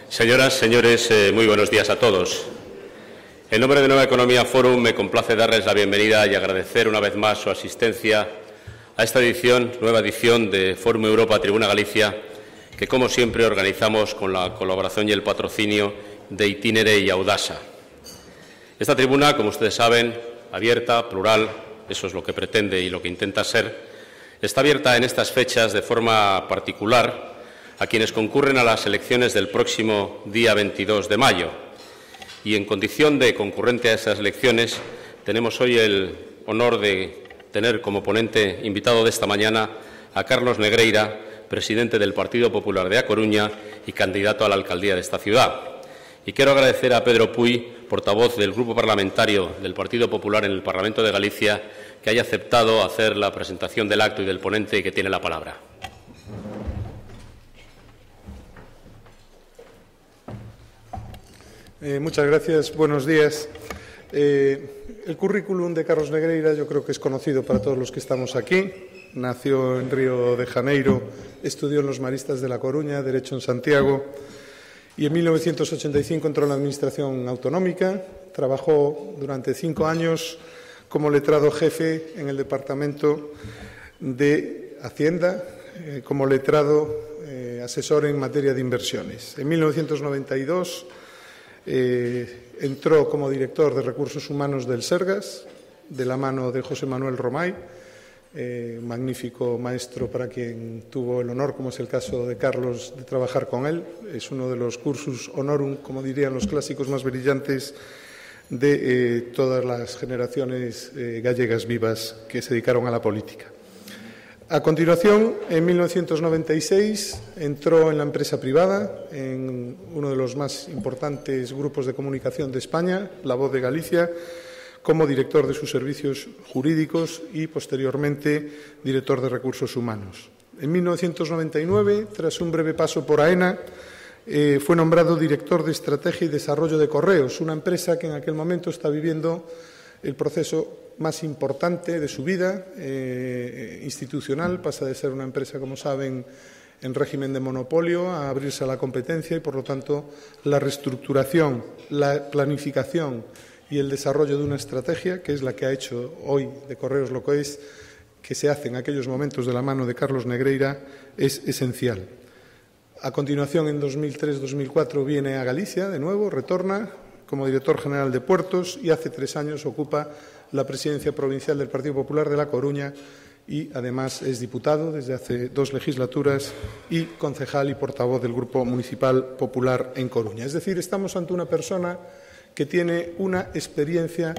Señoras, señores, muy buenos días a todos. En nombre de Nueva Economía Forum me complace darles la bienvenida y agradecer una vez más su asistencia a esta nueva edición de Forum Europa Tribuna Galicia, que como siempre organizamos con la colaboración y el patrocinio de Itinere y Audasa. Esta tribuna, como ustedes saben, abierta, plural, eso es lo que pretende y lo que intenta ser, está abierta en estas fechas de forma particular a quienes concurren a las elecciones del próximo día 22 de mayo. Y en condición de concurrente a esas elecciones, tenemos hoy el honor de tener como ponente invitado de esta mañana a Carlos Negreira, presidente del Partido Popular de A Coruña y candidato a la alcaldía de esta ciudad. Y quiero agradecer a Pedro Puy, portavoz del Grupo Parlamentario del Partido Popular en el Parlamento de Galicia, que haya aceptado hacer la presentación del acto y del ponente y que tiene la palabra. Muchas gracias. Buenos días. El currículum de Carlos Negreira yo creo que es conocido para todos los que estamos aquí. Nació en Río de Janeiro, estudió en los Maristas de La Coruña, Derecho en Santiago y en 1985 entró en la Administración Autonómica. Trabajó durante 5 años como letrado jefe en el Departamento de Hacienda, como letrado asesor en materia de inversiones. En 1992 entró como director de Recursos Humanos del Sergas, de la mano de José Manuel Romay, magnífico maestro para quien tuvo el honor, como es el caso de Carlos, de trabajar con él. Es uno de los cursus honorum, como dirían los clásicos, más brillantes de todas las generaciones gallegas vivas que se dedicaron a la política. A continuación, en 1996, entró en la empresa privada, en uno de los más importantes grupos de comunicación de España, La Voz de Galicia, como director de sus servicios jurídicos y, posteriormente, director de recursos humanos. En 1999, tras un breve paso por AENA, fue nombrado director de Estrategia y Desarrollo de Correos, una empresa que en aquel momento está viviendo el proceso más importante de su vida institucional. Pasa de ser una empresa, como saben, en régimen de monopolio a abrirse a la competencia y, por lo tanto, la reestructuración, la planificación y el desarrollo de una estrategia, que es la que ha hecho hoy de Correos lo que es, que se hace en aquellos momentos de la mano de Carlos Negreira, es esencial. A continuación, en 2003-2004, viene a Galicia de nuevo, retorna como director general de Puertos y hace 3 años ocupa la presidencia provincial del Partido Popular de La Coruña y, además, es diputado desde hace 2 legislaturas y concejal y portavoz del Grupo Municipal Popular en Coruña. Es decir, estamos ante una persona que tiene una experiencia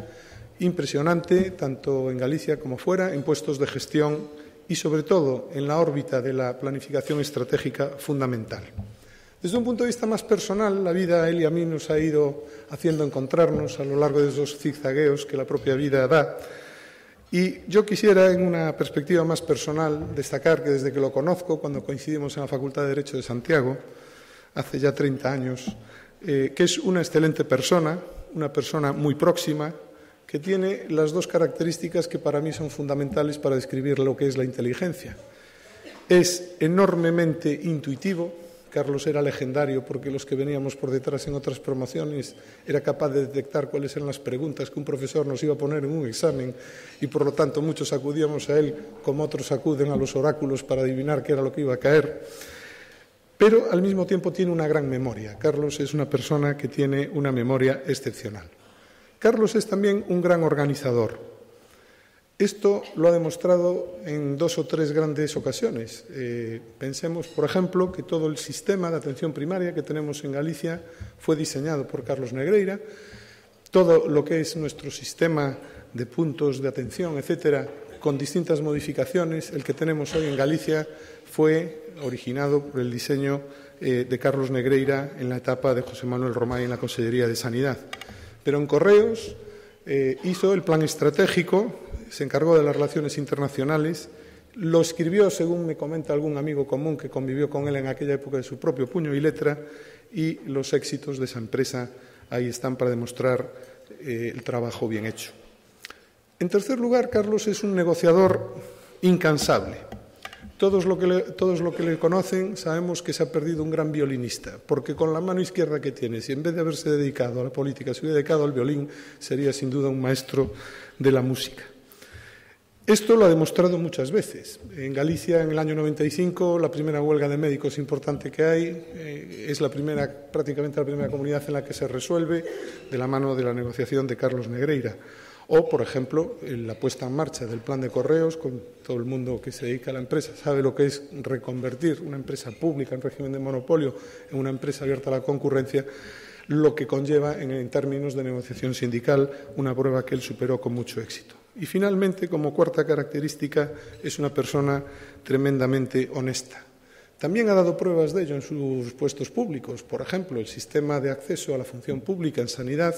impresionante, tanto en Galicia como fuera, en puestos de gestión y, sobre todo, en la órbita de la planificación estratégica fundamental. Desde un punto de vista más personal, la vida a él y a mí nos ha ido haciendo encontrarnos a lo largo de esos zigzagueos que la propia vida da. Y yo quisiera, en una perspectiva más personal, destacar que desde que lo conozco, cuando coincidimos en la Facultad de Derecho de Santiago, hace ya 30 años, que es una excelente persona, una persona muy próxima, que tiene las 2 características que para mí son fundamentales para describir lo que es la inteligencia. Es enormemente intuitivo. Carlos era legendario porque los que veníamos por detrás en otras promociones era capaz de detectar cuáles eran las preguntas que un profesor nos iba a poner en un examen y, por lo tanto, muchos acudíamos a él como otros acuden a los oráculos para adivinar qué era lo que iba a caer. Pero, al mismo tiempo, tiene una gran memoria. Carlos es una persona que tiene una memoria excepcional. Carlos es también un gran organizador. Esto lo ha demostrado en 2 o 3 grandes ocasiones. Pensemos, por ejemplo, que todo el sistema de atención primaria que tenemos en Galicia fue diseñado por Carlos Negreira. Todo lo que es nuestro sistema de puntos de atención, etcétera, con distintas modificaciones, el que tenemos hoy en Galicia fue originado por el diseño de Carlos Negreira en la etapa de José Manuel Romay en la Consellería de Sanidad. Pero en Correos hizo el plan estratégico, se encargó de las relaciones internacionales, lo escribió, según me comenta algún amigo común que convivió con él en aquella época, de su propio puño y letra, y los éxitos de esa empresa ahí están para demostrar el trabajo bien hecho. En tercer lugar, Carlos es un negociador incansable. Todos lo que le conocen sabemos que se ha perdido un gran violinista, porque con la mano izquierda que tiene, si en vez de haberse dedicado a la política se hubiera dedicado al violín, sería sin duda un maestro de la música. Esto lo ha demostrado muchas veces. En Galicia, en el año 95, la primera huelga de médicos importante que hay, es prácticamente la primera comunidad en la que se resuelve de la mano de la negociación de Carlos Negreira. O, por ejemplo, la puesta en marcha del plan de correos, con todo el mundo que se dedica a la empresa sabe lo que es reconvertir una empresa pública en régimen de monopolio en una empresa abierta a la concurrencia, lo que conlleva en términos de negociación sindical, una prueba que él superó con mucho éxito. Y finalmente, como cuarta característica, es una persona tremendamente honesta. También ha dado pruebas de ello en sus puestos públicos. Por ejemplo, el sistema de acceso a la función pública en sanidad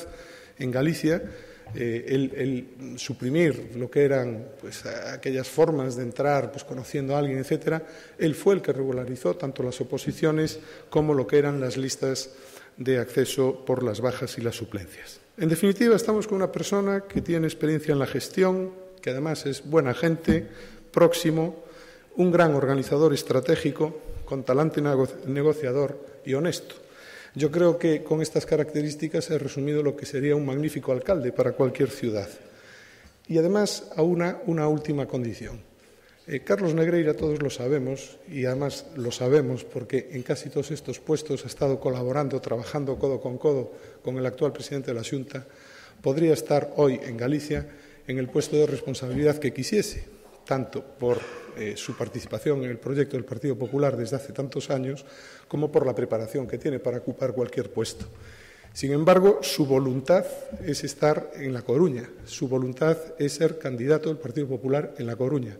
en Galicia, el suprimir lo que eran aquellas formas de entrar conociendo a alguien, etcétera, él fue el que regularizó tanto las oposiciones como lo que eran las listas de acceso por las bajas y las suplencias. En definitiva, estamos con una persona que tiene experiencia en la gestión, que además es buena gente, próximo, un gran organizador estratégico, con talante negociador y honesto. Yo creo que con estas características he resumido lo que sería un magnífico alcalde para cualquier ciudad. Y además, a una última condición. Carlos Negreira, todos lo sabemos, y además lo sabemos porque en casi todos estos puestos ha estado colaborando, trabajando codo con el actual presidente de la Xunta, podría estar hoy en Galicia en el puesto de responsabilidad que quisiese, tanto por su participación en el proyecto del Partido Popular desde hace tantos años, como por la preparación que tiene para ocupar cualquier puesto. Sin embargo, su voluntad es estar en La Coruña, su voluntad es ser candidato del Partido Popular en La Coruña.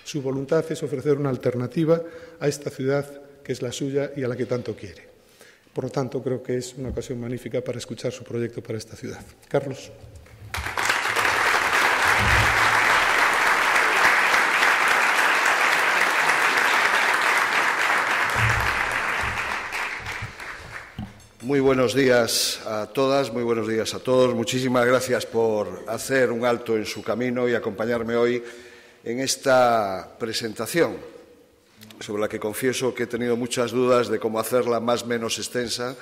Su voluntad es ofrecer una alternativa a esta ciudad que es la suya y a la que tanto quiere. Por lo tanto, creo que es una ocasión magnífica para escuchar su proyecto para esta ciudad. Carlos. Muy buenos días a todas, muy buenos días a todos. Muchísimas gracias por hacer un alto en su camino y acompañarme hoy en esta presentación, sobre la que confieso que he tenido muchas dudas de cómo hacerla más o menos extensa,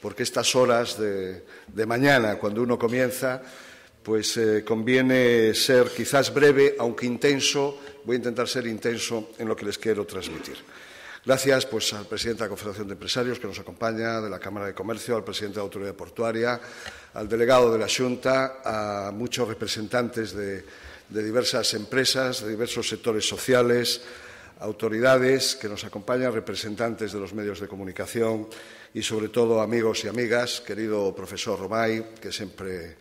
porque estas horas de mañana, cuando uno comienza, pues conviene ser quizás breve, aunque intenso. Voy a intentar ser intenso en lo que les quiero transmitir. Gracias al presidente de la Confederación de Empresarios que nos acompaña, de la Cámara de Comercio, al presidente de la Autoridad Portuaria, al delegado de la Xunta, a muchos representantes de diversas empresas, de diversos sectores sociales, autoridades que nos acompañan, representantes de los medios de comunicación y, sobre todo, amigos y amigas, querido profesor Romay, que siempre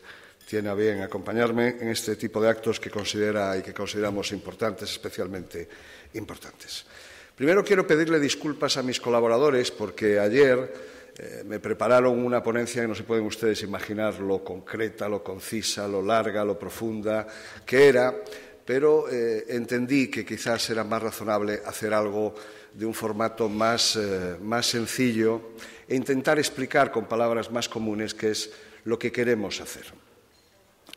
tiene a bien acompañarme en este tipo de actos que considera y que consideramos importantes, especialmente importantes. Primero quiero pedirle disculpas a mis colaboradores porque ayer me prepararon una ponencia que no se pueden ustedes imaginar lo concreta, lo concisa, lo larga, lo profunda que era, pero entendí que quizás era más razonable hacer algo de un formato más sencillo e intentar explicar con palabras más comunes qué es lo que queremos hacer.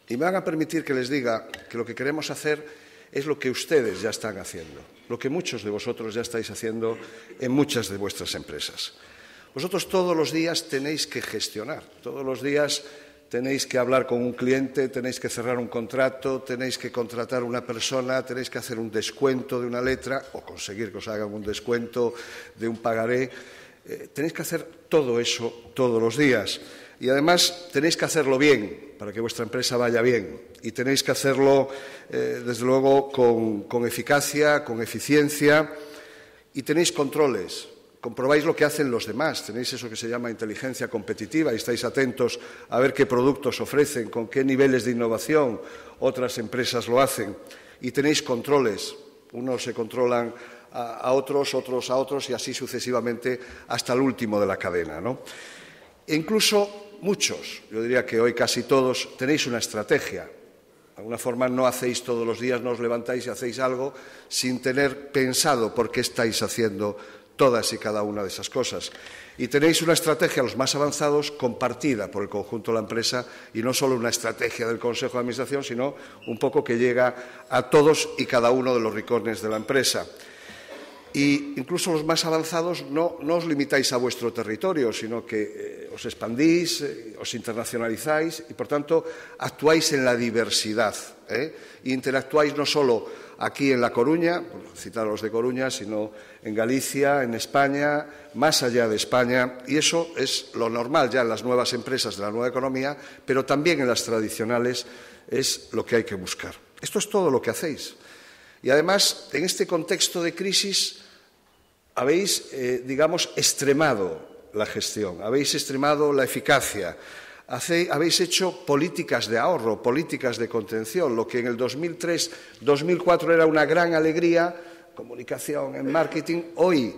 Y me van a permitir que les diga que lo que queremos hacer es lo que ustedes ya están haciendo, lo que muchos de vosotros ya estáis haciendo en muchas de vuestras empresas. Vosotros todos los días tenéis que gestionar, todos los días tenéis que hablar con un cliente, tenéis que cerrar un contrato, tenéis que contratar a una persona, tenéis que hacer un descuento de una letra o conseguir que os hagan un descuento de un pagaré. Tenéis que hacer todo eso todos los días y además tenéis que hacerlo bien para que vuestra empresa vaya bien y tenéis que hacerlo desde luego con eficacia, con eficiencia y tenéis controles. Comprobáis lo que hacen los demás, tenéis eso que se llama inteligencia competitiva y estáis atentos a ver qué productos ofrecen, con qué niveles de innovación otras empresas lo hacen. Y tenéis controles, unos se controlan a otros, otros a otros y así sucesivamente hasta el último de la cadena, ¿no? E incluso muchos, yo diría que hoy casi todos, tenéis una estrategia. De alguna forma no hacéis todos los días, no os levantáis y hacéis algo sin tener pensado por qué estáis haciendo todas y cada una de esas cosas. Y tenéis una estrategia, los más avanzados, compartida por el conjunto de la empresa y no solo una estrategia del Consejo de Administración, sino un poco que llega a todos y cada uno de los rincones de la empresa. Y incluso los más avanzados no os limitáis a vuestro territorio, sino que os expandís, os internacionalizáis y, por tanto, actuáis en la diversidad. Interactuáis no solo aquí en La Coruña, por citar a los de Coruña, sino en Galicia, en España, más allá de España. Y eso es lo normal ya en las nuevas empresas de la nueva economía, pero también en las tradicionales es lo que hay que buscar. Esto es todo lo que hacéis. Y además, en este contexto de crisis, habéis, digamos, extremado la gestión, habéis extremado la eficacia, habéis hecho políticas de ahorro, políticas de contención, lo que en el 2003-2004 era una gran alegría, comunicación, en marketing, hoy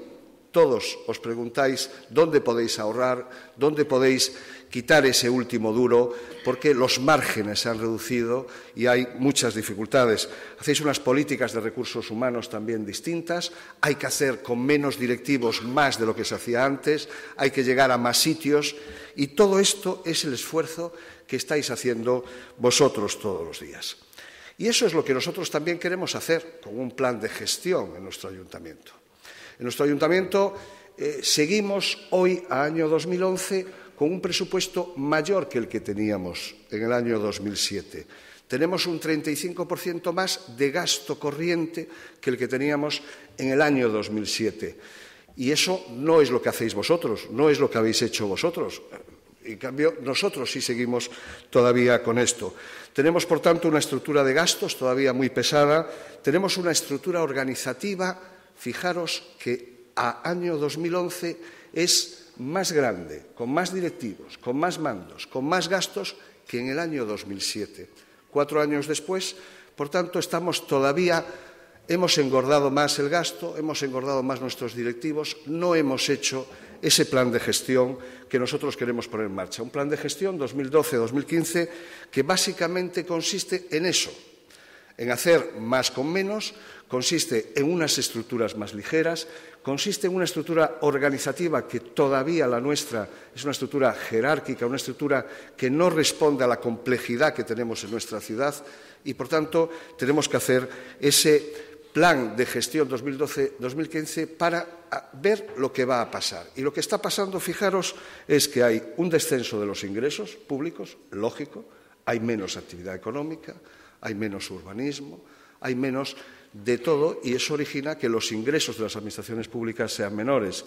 todos os preguntáis dónde podéis ahorrar, dónde podéis quitar ese último duro, porque los márgenes se han reducido y hay muchas dificultades. Hacéis unas políticas de recursos humanos también distintas, hay que hacer con menos directivos más de lo que se hacía antes, hay que llegar a más sitios y todo esto es el esfuerzo que estáis haciendo vosotros todos los días. Y eso es lo que nosotros también queremos hacer con un plan de gestión en nuestro ayuntamiento. En nuestro ayuntamiento seguimos hoy, a año 2011, con un presupuesto mayor que el que teníamos en el año 2007. Tenemos un 35% más de gasto corriente que el que teníamos en el año 2007. Y eso no es lo que hacéis vosotros, no es lo que habéis hecho vosotros. En cambio, nosotros sí seguimos todavía con esto. Tenemos, por tanto, una estructura de gastos todavía muy pesada. Tenemos una estructura organizativa, fijaros que a año 2011 es más grande, con más directivos, con más mandos, con más gastos que en el año 2007. 4 años después, por tanto, hemos engordado más el gasto, hemos engordado más nuestros directivos, no hemos hecho ese plan de gestión que nosotros queremos poner en marcha. Un plan de gestión 2012-2015 que básicamente consiste en eso, en hacer más con menos, consiste en unas estructuras más ligeras, consiste en una estructura organizativa que todavía la nuestra es una estructura jerárquica, una estructura que no responde a la complejidad que tenemos en nuestra ciudad y, por tanto, tenemos que hacer ese plan de gestión 2012-2015 para ver lo que va a pasar. Y lo que está pasando, fijaros, es que hay un descenso de los ingresos públicos, lógico, hay menos actividad económica, hay menos urbanismo, hay menos de todo y eso origina que los ingresos de las administraciones públicas sean menores.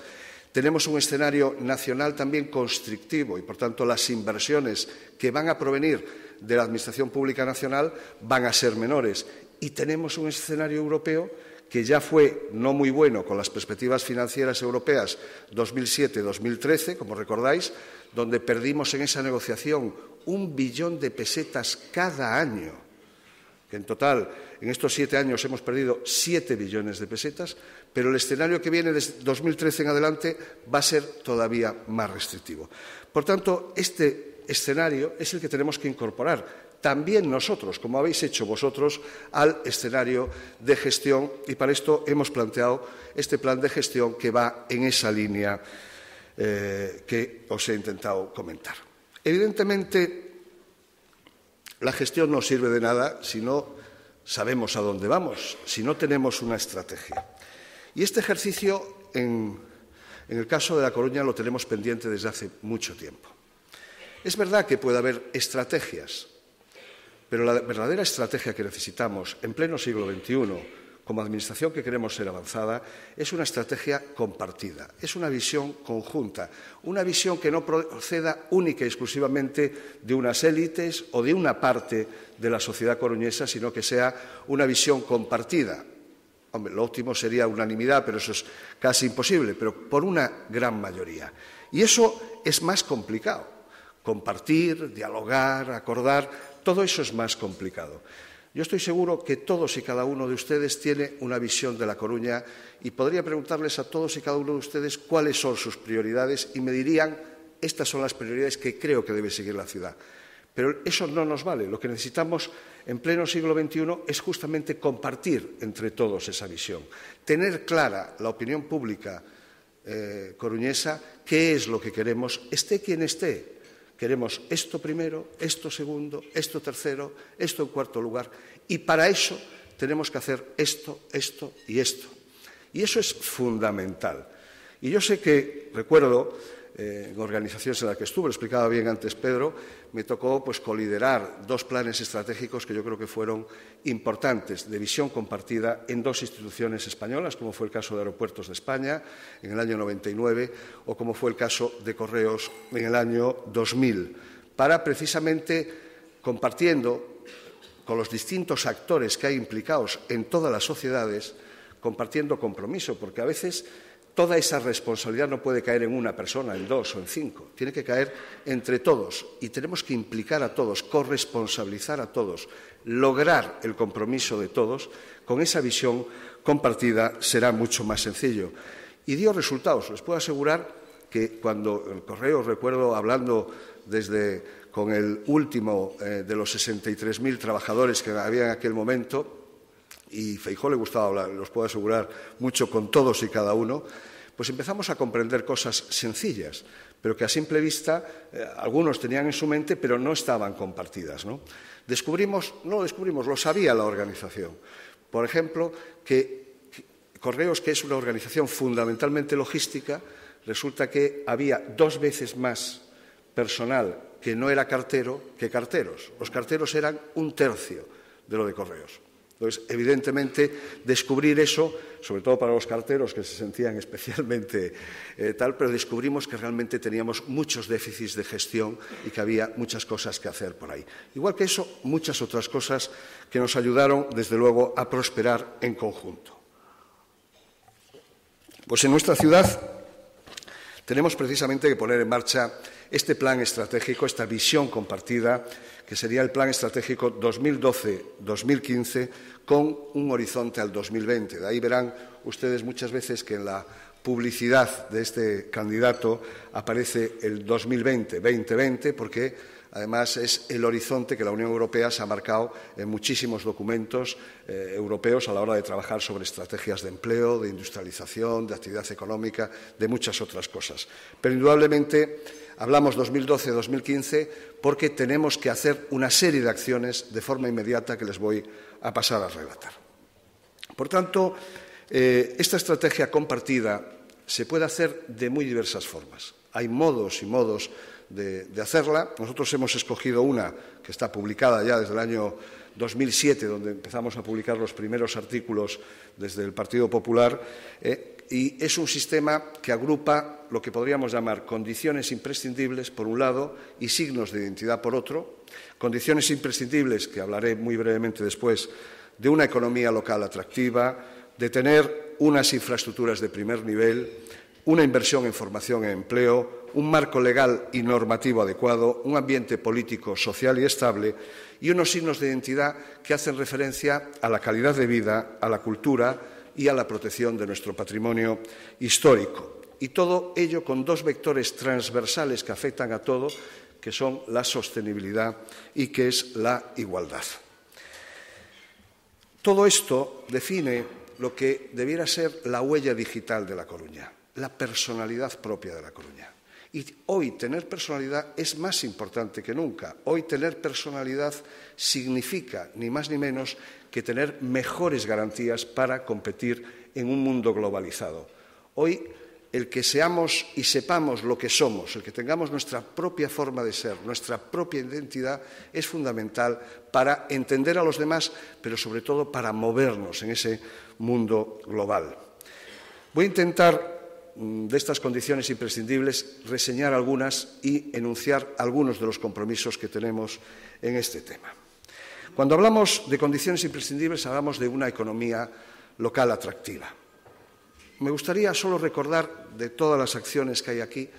Tenemos un escenario nacional también constrictivo y, por tanto, las inversiones que van a provenir de la Administración Pública Nacional van a ser menores. Y tenemos un escenario europeo que ya fue no muy bueno con las perspectivas financieras europeas 2007-2013, como recordáis, donde perdimos en esa negociación 1 billón de pesetas cada año, que en total en estos 7 años hemos perdido 7 billones de pesetas, pero el escenario que viene desde 2013 en adelante va a ser todavía más restrictivo. Por tanto, este escenario es el que tenemos que incorporar también nosotros, como habéis hecho vosotros, al escenario de gestión y para esto hemos planteado este plan de gestión que va en esa línea que os he intentado comentar. Evidentemente, la gestión no sirve de nada si no sabemos a dónde vamos, si no tenemos una estrategia. Y este ejercicio, en el caso de La Coruña, lo tenemos pendiente desde hace mucho tiempo. Es verdad que puede haber estrategias, pero la verdadera estrategia que necesitamos en pleno siglo XXI, como administración que queremos ser avanzada, es una estrategia compartida, es una visión conjunta, una visión que no proceda única y exclusivamente de unas élites o de una parte de la sociedad coruñesa, sino que sea una visión compartida. Hombre, lo óptimo sería unanimidad, pero eso es casi imposible, pero por una gran mayoría. Y eso es más complicado. Compartir, dialogar, acordar, todo eso es más complicado. Yo estoy seguro que todos y cada uno de ustedes tiene una visión de La Coruña y podría preguntarles a todos y cada uno de ustedes cuáles son sus prioridades y me dirían, estas son las prioridades que creo que debe seguir la ciudad. Pero eso no nos vale. Lo que necesitamos en pleno siglo XXI es justamente compartir entre todos esa visión, tener clara la opinión pública coruñesa, qué es lo que queremos, esté quien esté. Queremos esto primero, esto segundo, esto tercero, esto en cuarto lugar. Y para eso tenemos que hacer esto, esto y esto. Y eso es fundamental. Y yo sé que, recuerdo, en organizaciones en las que estuve, lo explicaba bien antes Pedro, me tocó pues coliderar 2 planes estratégicos que yo creo que fueron importantes, de visión compartida en 2 instituciones españolas, como fue el caso de Aeropuertos de España en el año 99 o como fue el caso de Correos en el año 2000, para precisamente compartiendo con los distintos actores que hay implicados en todas las sociedades, compartiendo compromiso, porque a veces toda esa responsabilidad no puede caer en una persona, en 2 o en 5. Tiene que caer entre todos y tenemos que implicar a todos, corresponsabilizar a todos, lograr el compromiso de todos. Con esa visión compartida será mucho más sencillo. Y dio resultados. Les puedo asegurar que cuando el Correo, recuerdo hablando con el último de los 63.000 trabajadores que había en aquel momento, y Feijóo le gustaba hablar, los puedo asegurar, mucho con todos y cada uno, pues empezamos a comprender cosas sencillas, pero que a simple vista algunos tenían en su mente, pero no estaban compartidas, ¿no? Lo sabía la organización. Por ejemplo, que Correos, que es una organización fundamentalmente logística, resulta que había 2 veces más personal que no era cartero que carteros. Los carteros eran 1/3 de lo de Correos. Entonces, evidentemente, descubrir eso, sobre todo para los carteros que se sentían especialmente pero descubrimos que realmente teníamos muchos déficits de gestión y que había muchas cosas que hacer por ahí. Igual que eso, muchas otras cosas que nos ayudaron, desde luego, a prosperar en conjunto. Pues en nuestra ciudad tenemos precisamente que poner en marcha este plan estratégico, esta visión compartida, que sería el Plan Estratégico 2012-2015, con un horizonte al 2020. De ahí verán ustedes muchas veces que en la publicidad de este candidato aparece el 2020, porque además es el horizonte que la Unión Europea se ha marcado en muchísimos documentos europeos a la hora de trabajar sobre estrategias de empleo, de industrialización, de actividad económica, de muchas otras cosas. Pero indudablemente hablamos 2012-2015 porque tenemos que hacer una serie de acciones de forma inmediata que les voy a pasar a relatar. Por tanto, esta estrategia compartida se puede hacer de muy diversas formas. Hay modos y modos de hacerla. Nosotros hemos escogido una que está publicada ya desde el año 2007, donde empezamos a publicar los primeros artículos desde el Partido Popular, y es un sistema que agrupa lo que podríamos llamar condiciones imprescindibles, por un lado, y signos de identidad, por otro. Condiciones imprescindibles, que hablaré muy brevemente después, de una economía local atractiva, de tener unas infraestructuras de primer nivel, una inversión en formación e empleo, un marco legal y normativo adecuado, un ambiente político, social y estable, y unos signos de identidad que hacen referencia a la calidad de vida, a la cultura y a la protección de nuestro patrimonio histórico. Y todo ello con 2 vectores transversales que afectan a todo, que son la sostenibilidad y que es la igualdad. Todo esto define lo que debiera ser la huella digital de La Coruña, la personalidad propia de La Coruña. Y hoy tener personalidad es más importante que nunca. Hoy tener personalidad significa, ni más ni menos, que tener mejores garantías para competir en un mundo globalizado. Hoy, el que seamos y sepamos lo que somos, el que tengamos nuestra propia forma de ser, nuestra propia identidad, es fundamental para entender a los demás, pero sobre todo para movernos en ese mundo global. Voy a intentar, de estas condiciones imprescindibles, reseñar algunas y enunciar algunos de los compromisos que tenemos en este tema. Cuando hablamos de condiciones imprescindibles, hablamos de una economía local atractiva. Me gustaría solo recordar de todas las acciones que hay aquí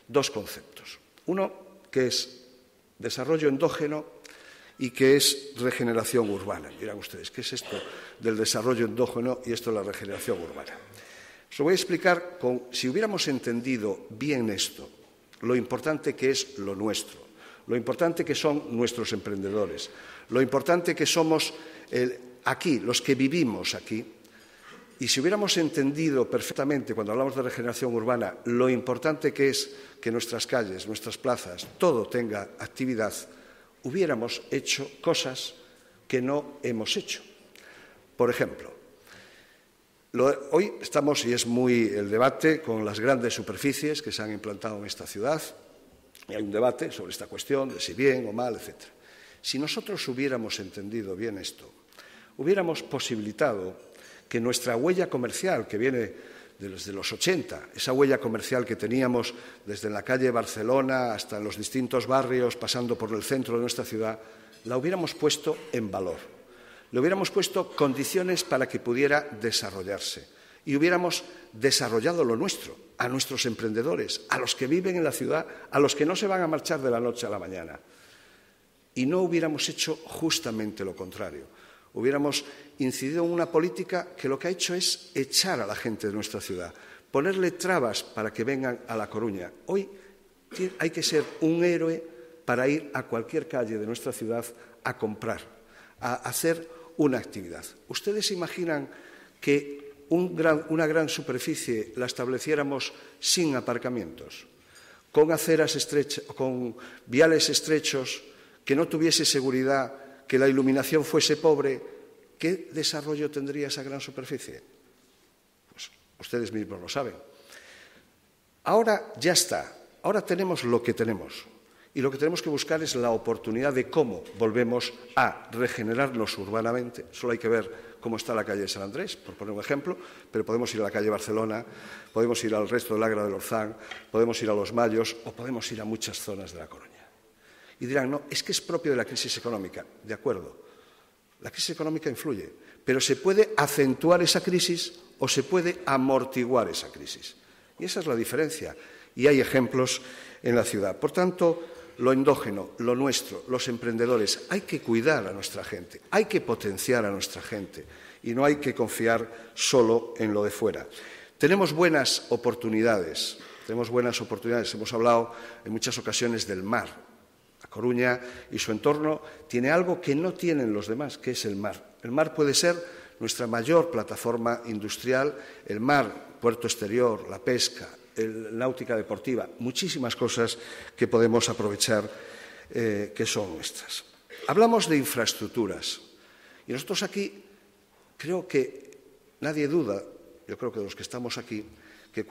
2 conceptos. Uno, que es desarrollo endógeno, y que es regeneración urbana. Dirán ustedes, ¿qué es esto del desarrollo endógeno y esto de la regeneración urbana? Os lo voy a explicar si hubiéramos entendido bien esto, lo importante que es lo nuestro, lo importante que son nuestros emprendedores, lo importante que somos aquí, los que vivimos aquí, y si hubiéramos entendido perfectamente, cuando hablamos de regeneración urbana, lo importante que es que nuestras calles, nuestras plazas, todo tenga actividad, hubiéramos hecho cosas que no hemos hecho. Por ejemplo, Hoy estamos, y es muy el debate, con las grandes superficies que se han implantado en esta ciudad. Y hay un debate sobre esta cuestión de si bien o mal, etc. Si nosotros hubiéramos entendido bien esto, hubiéramos posibilitado que nuestra huella comercial, que viene desde los 80, esa huella comercial que teníamos desde la calle Barcelona hasta los distintos barrios, pasando por el centro de nuestra ciudad, la hubiéramos puesto en valor. Le hubiéramos puesto condiciones para que pudiera desarrollarse y hubiéramos desarrollado lo nuestro, a nuestros emprendedores, a los que viven en la ciudad, a los que no se van a marchar de la noche a la mañana. Y no hubiéramos hecho justamente lo contrario. Hubiéramos incidido en una política que lo que ha hecho es echar a la gente de nuestra ciudad, ponerle trabas para que vengan a La Coruña. Hoy hay que ser un héroe para ir a cualquier calle de nuestra ciudad a comprar, a hacer una actividad. ¿Ustedes imaginan que una gran superficie la estableciéramos sin aparcamientos, con aceras estrechas, con viales estrechos, que no tuviese seguridad, que la iluminación fuese pobre? ¿Qué desarrollo tendría esa gran superficie? Pues ustedes mismos lo saben. Ahora ya está, ahora tenemos lo que tenemos. Y lo que tenemos que buscar es la oportunidad de cómo volvemos a regenerarnos urbanamente. Solo hay que ver cómo está la calle de San Andrés, por poner un ejemplo, pero podemos ir a la calle Barcelona, podemos ir al resto del Agra del Orzán, podemos ir a Los Mayos o podemos ir a muchas zonas de La Coruña. Y dirán, no, es que es propio de la crisis económica. De acuerdo, la crisis económica influye, pero se puede acentuar esa crisis o se puede amortiguar esa crisis. Y esa es la diferencia. Y hay ejemplos en la ciudad. Por tanto, lo endógeno, lo nuestro, los emprendedores, hay que cuidar a nuestra gente, hay que potenciar a nuestra gente y no hay que confiar solo en lo de fuera. Tenemos buenas oportunidades, hemos hablado en muchas ocasiones del mar. La Coruña y su entorno tiene algo que no tienen los demás, que es el mar. El mar puede ser nuestra mayor plataforma industrial, el mar, puerto exterior, la pesca, náutica deportiva, muchísimas cosas que podemos aprovechar que son nuestras. Hablamos de infraestructuras y nosotros aquí creo que nadie duda, yo creo que de los que estamos aquí, que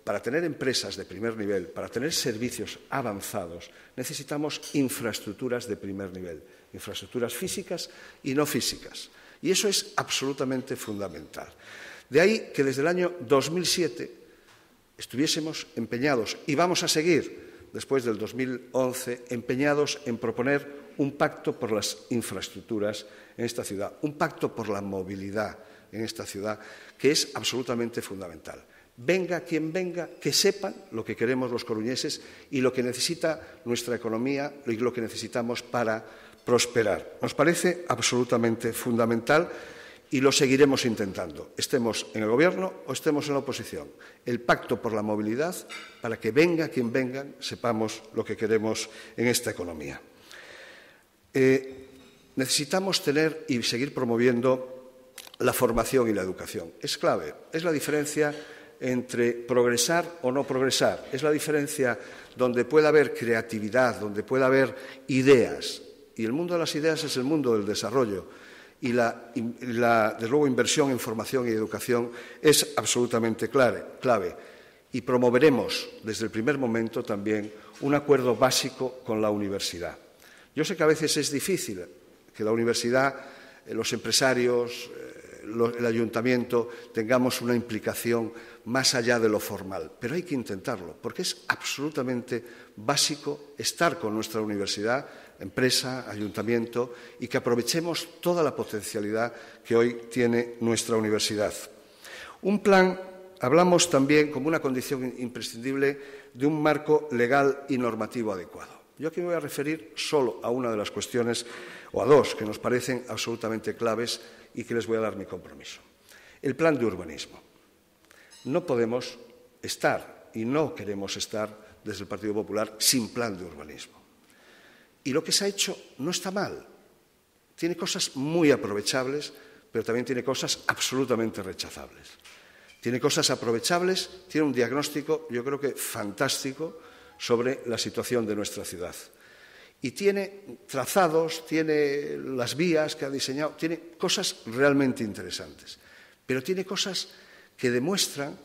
para tener empresas de primer nivel, para tener servicios avanzados, necesitamos infraestructuras de primer nivel, infraestructuras físicas y no físicas. Y eso es absolutamente fundamental. De ahí que desde el año 2007 estuviésemos empeñados, y vamos a seguir después del 2011, empeñados en proponer un pacto por las infraestructuras en esta ciudad, un pacto por la movilidad en esta ciudad, que es absolutamente fundamental. Venga quien venga, que sepan lo que queremos los coruñeses y lo que necesita nuestra economía y lo que necesitamos para prosperar. Nos parece absolutamente fundamental y lo seguiremos intentando, estemos en el Gobierno o estemos en la oposición. El pacto por la movilidad, para que venga quien venga, sepamos lo que queremos en esta economía. Necesitamos tener y seguir promoviendo la formación y la educación. Es clave, es la diferencia entre progresar o no progresar, es la diferencia donde pueda haber creatividad, donde pueda haber ideas. Y el mundo de las ideas es el mundo del desarrollo. Y desde luego, inversión en formación y educación es absolutamente clave. Y promoveremos desde el primer momento también un acuerdo básico con la universidad. Yo sé que a veces es difícil que la universidad, los empresarios, el ayuntamiento tengamos una implicación más allá de lo formal, pero hay que intentarlo, porque es absolutamente básico estar con nuestra universidad, empresa, ayuntamiento, y que aprovechemos toda la potencialidad que hoy tiene nuestra universidad. Un plan, hablamos también como una condición imprescindible de un marco legal y normativo adecuado. Yo aquí me voy a referir solo a una de las cuestiones, o a dos, que nos parecen absolutamente claves y que les voy a dar mi compromiso. El plan de urbanismo. No podemos estar y no queremos estar desde el Partido Popular sin plan de urbanismo. Y lo que se ha hecho no está mal. Tiene cosas muy aprovechables, pero también tiene cosas absolutamente rechazables. Tiene cosas aprovechables, tiene un diagnóstico, yo creo que fantástico, sobre la situación de nuestra ciudad. Y tiene trazados, tiene las vías que ha diseñado, tiene cosas realmente interesantes. pero tiene cosas que demuestran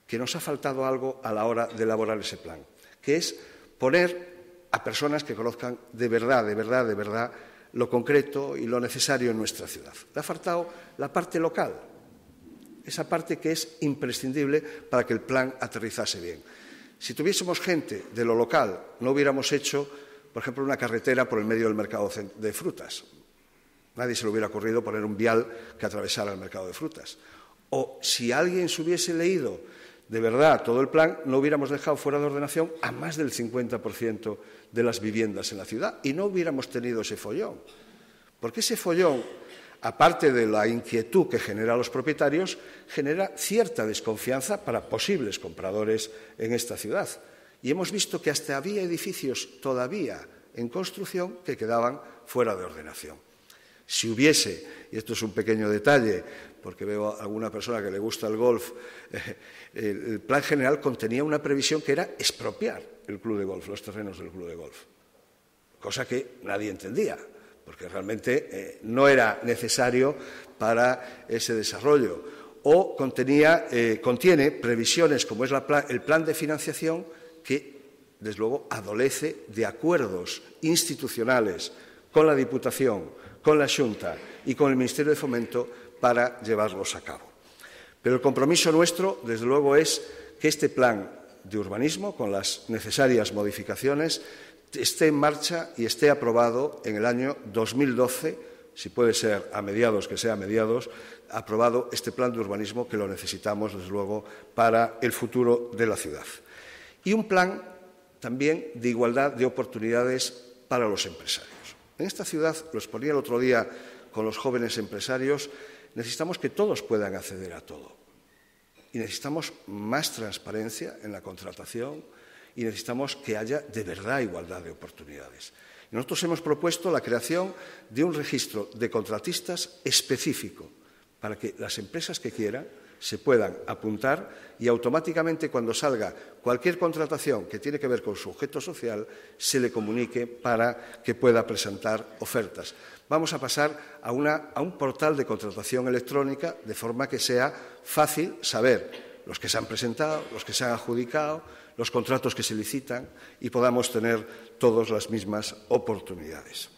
que nos ha faltado algo a la hora de elaborar ese plan, que es poner a personas que conozcan de verdad lo concreto y lo necesario en nuestra ciudad. Le ha faltado la parte local, esa parte que es imprescindible para que el plan aterrizase bien. Si tuviésemos gente de lo local, no hubiéramos hecho, por ejemplo, una carretera por el medio del mercado de frutas. Nadie se le hubiera ocurrido poner un vial que atravesara el mercado de frutas. O si alguien se hubiese leído de verdad todo el plan, no hubiéramos dejado fuera de ordenación a más del 50% de las viviendas en la ciudad y no hubiéramos tenido ese follón. Porque ese follón, aparte de la inquietud que genera a los propietarios, genera cierta desconfianza para posibles compradores en esta ciudad. Y hemos visto que hasta había edificios todavía en construcción que quedaban fuera de ordenación. Si hubiese, y esto es un pequeño detalle, porque veo a alguna persona que le gusta el golf, el plan general contenía una previsión que era expropiar el club de golf, los terrenos del club de golf, cosa que nadie entendía, porque realmente no era necesario para ese desarrollo. O contiene previsiones, como es el plan de financiación, que, desde luego, adolece de acuerdos institucionales con la Diputación, con la Xunta y con el Ministerio de Fomento para llevarlos a cabo. Pero el compromiso nuestro, desde luego, es que este plan de urbanismo, con las necesarias modificaciones, esté en marcha y esté aprobado en el año 2012, si puede ser a mediados, que sea a mediados, aprobado este plan de urbanismo que lo necesitamos, desde luego, para el futuro de la ciudad. Y un plan también de igualdad de oportunidades para los empresarios. En esta ciudad, lo exponía el otro día con los jóvenes empresarios, necesitamos que todos puedan acceder a todo. Y necesitamos más transparencia en la contratación y necesitamos que haya de verdad igualdad de oportunidades. Y nosotros hemos propuesto la creación de un registro de contratistas específico para que las empresas que quieran se puedan apuntar y automáticamente cuando salga cualquier contratación que tiene que ver con su objeto social se le comunique para que pueda presentar ofertas. Vamos a pasar a un portal de contratación electrónica de forma que sea fácil saber los que se han presentado, los que se han adjudicado, los contratos que se licitan y podamos tener todos las mismas oportunidades.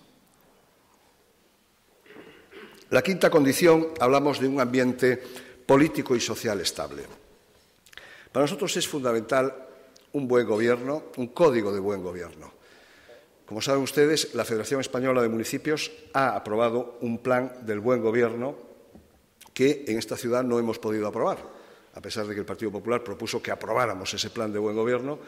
La quinta condición, hablamos de un ambiente político y social estable. Para nosotros es fundamental un buen gobierno, un código de buen gobierno. Como saben ustedes, la Federación Española de Municipios ha aprobado un plan del buen gobierno que en esta ciudad no hemos podido aprobar. A pesar de que el Partido Popular propuso que aprobáramos ese plan de buen gobierno,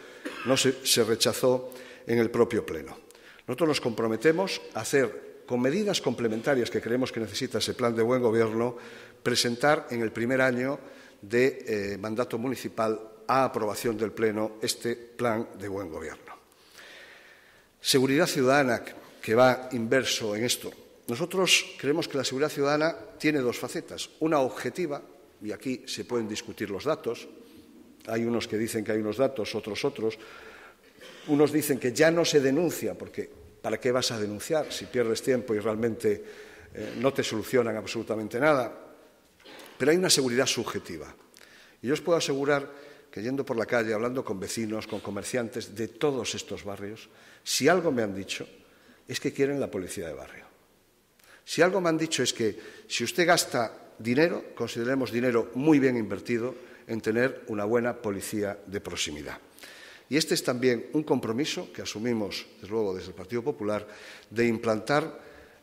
se rechazó en el propio Pleno. Nosotros nos comprometemos a hacer, con medidas complementarias que creemos que necesita ese plan de buen gobierno, presentar en el primer año de mandato municipal a aprobación del Pleno este plan de buen gobierno. Seguridad ciudadana, que va inverso en esto. Nosotros creemos que la seguridad ciudadana tiene dos facetas. Una objetiva, y aquí se pueden discutir los datos. Hay unos que dicen que hay unos datos, otros. Unos dicen que ya no se denuncia, porque ¿para qué vas a denunciar si pierdes tiempo y realmente no te solucionan absolutamente nada? Pero hay una seguridad subjetiva. Y yo os puedo asegurar que yendo por la calle, hablando con vecinos, con comerciantes de todos estos barrios, si algo me han dicho es que quieren la policía de barrio. Si algo me han dicho es que si usted gasta dinero, consideremos dinero muy bien invertido en tener una buena policía de proximidad. Y este es también un compromiso que asumimos, desde luego, desde el Partido Popular, de implantar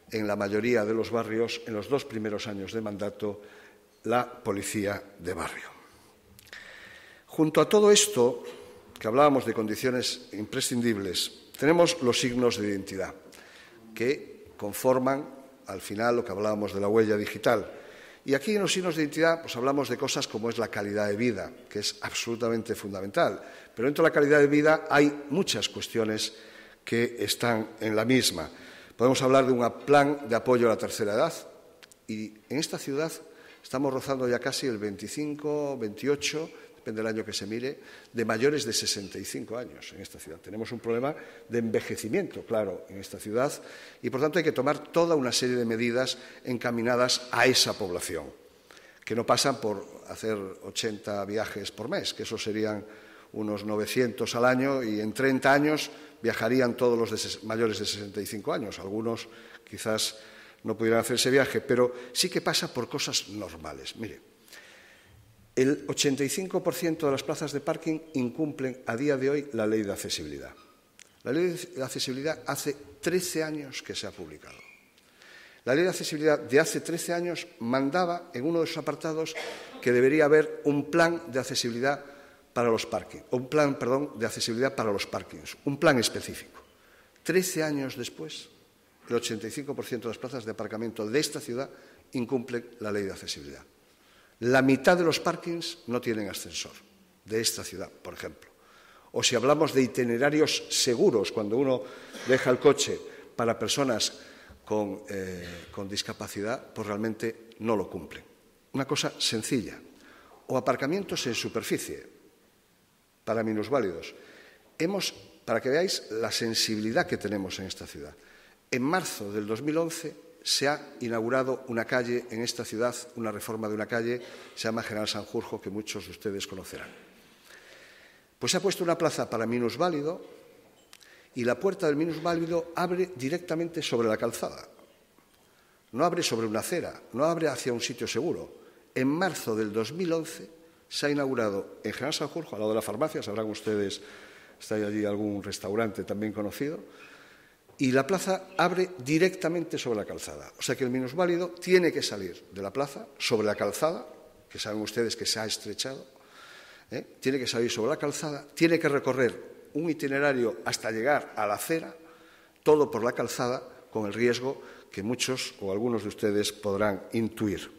en la mayoría de los barrios, en los 2 primeros años de mandato, la policía de barrio. Junto a todo esto, que hablábamos de condiciones imprescindibles, tenemos los signos de identidad, que conforman, al final, lo que hablábamos de la huella digital. Y aquí en los signos de identidad pues hablamos de cosas como es la calidad de vida, que es absolutamente fundamental. Pero dentro de la calidad de vida hay muchas cuestiones que están en la misma. Podemos hablar de un plan de apoyo a la tercera edad y en esta ciudad estamos rozando ya casi el 25, 28, depende del año que se mire, de mayores de 65 años en esta ciudad. Tenemos un problema de envejecimiento, claro, en esta ciudad y, por tanto, hay que tomar toda una serie de medidas encaminadas a esa población. que no pasan por hacer 80 viajes por mes, que eso serían unos 900 al año, y en 30 años viajarían todos los mayores de 65 años. Algunos quizás no pudieran hacer ese viaje, pero sí que pasa por cosas normales. Mire, el 85% de las plazas de parking incumplen a día de hoy la ley de accesibilidad. La ley de accesibilidad hace 13 años que se ha publicado. La ley de accesibilidad de hace 13 años mandaba en uno de sus apartados que debería haber un plan de accesibilidad para los parkings, de accesibilidad para los parkings, un plan específico. 13 años después, el 85% de las plazas de aparcamiento de esta ciudad incumplen la ley de accesibilidad. La mitad de los parkings no tienen ascensor, de esta ciudad, por ejemplo. O si hablamos de itinerarios seguros, cuando uno deja el coche para personas con discapacidad, pues realmente no lo cumplen. Una cosa sencilla. O aparcamientos en superficie para minusválidos. Para que veáis la sensibilidad que tenemos en esta ciudad. En marzo del 2011 se ha inaugurado una calle en esta ciudad, una reforma de una calle, se llama General Sanjurjo, que muchos de ustedes conocerán. Pues se ha puesto una plaza para minusválido y la puerta del minusválido abre directamente sobre la calzada. No abre sobre una acera, no abre hacia un sitio seguro. En marzo del 2011 se ha inaugurado en General Sanjurjo, al lado de la farmacia, sabrán ustedes, está allí algún restaurante también conocido, y la plaza abre directamente sobre la calzada. O sea que el minusválido tiene que salir de la plaza sobre la calzada, que saben ustedes que se ha estrechado, tiene que salir sobre la calzada, tiene que recorrer un itinerario hasta llegar a la acera, todo por la calzada, con el riesgo que muchos o algunos de ustedes podrán intuir.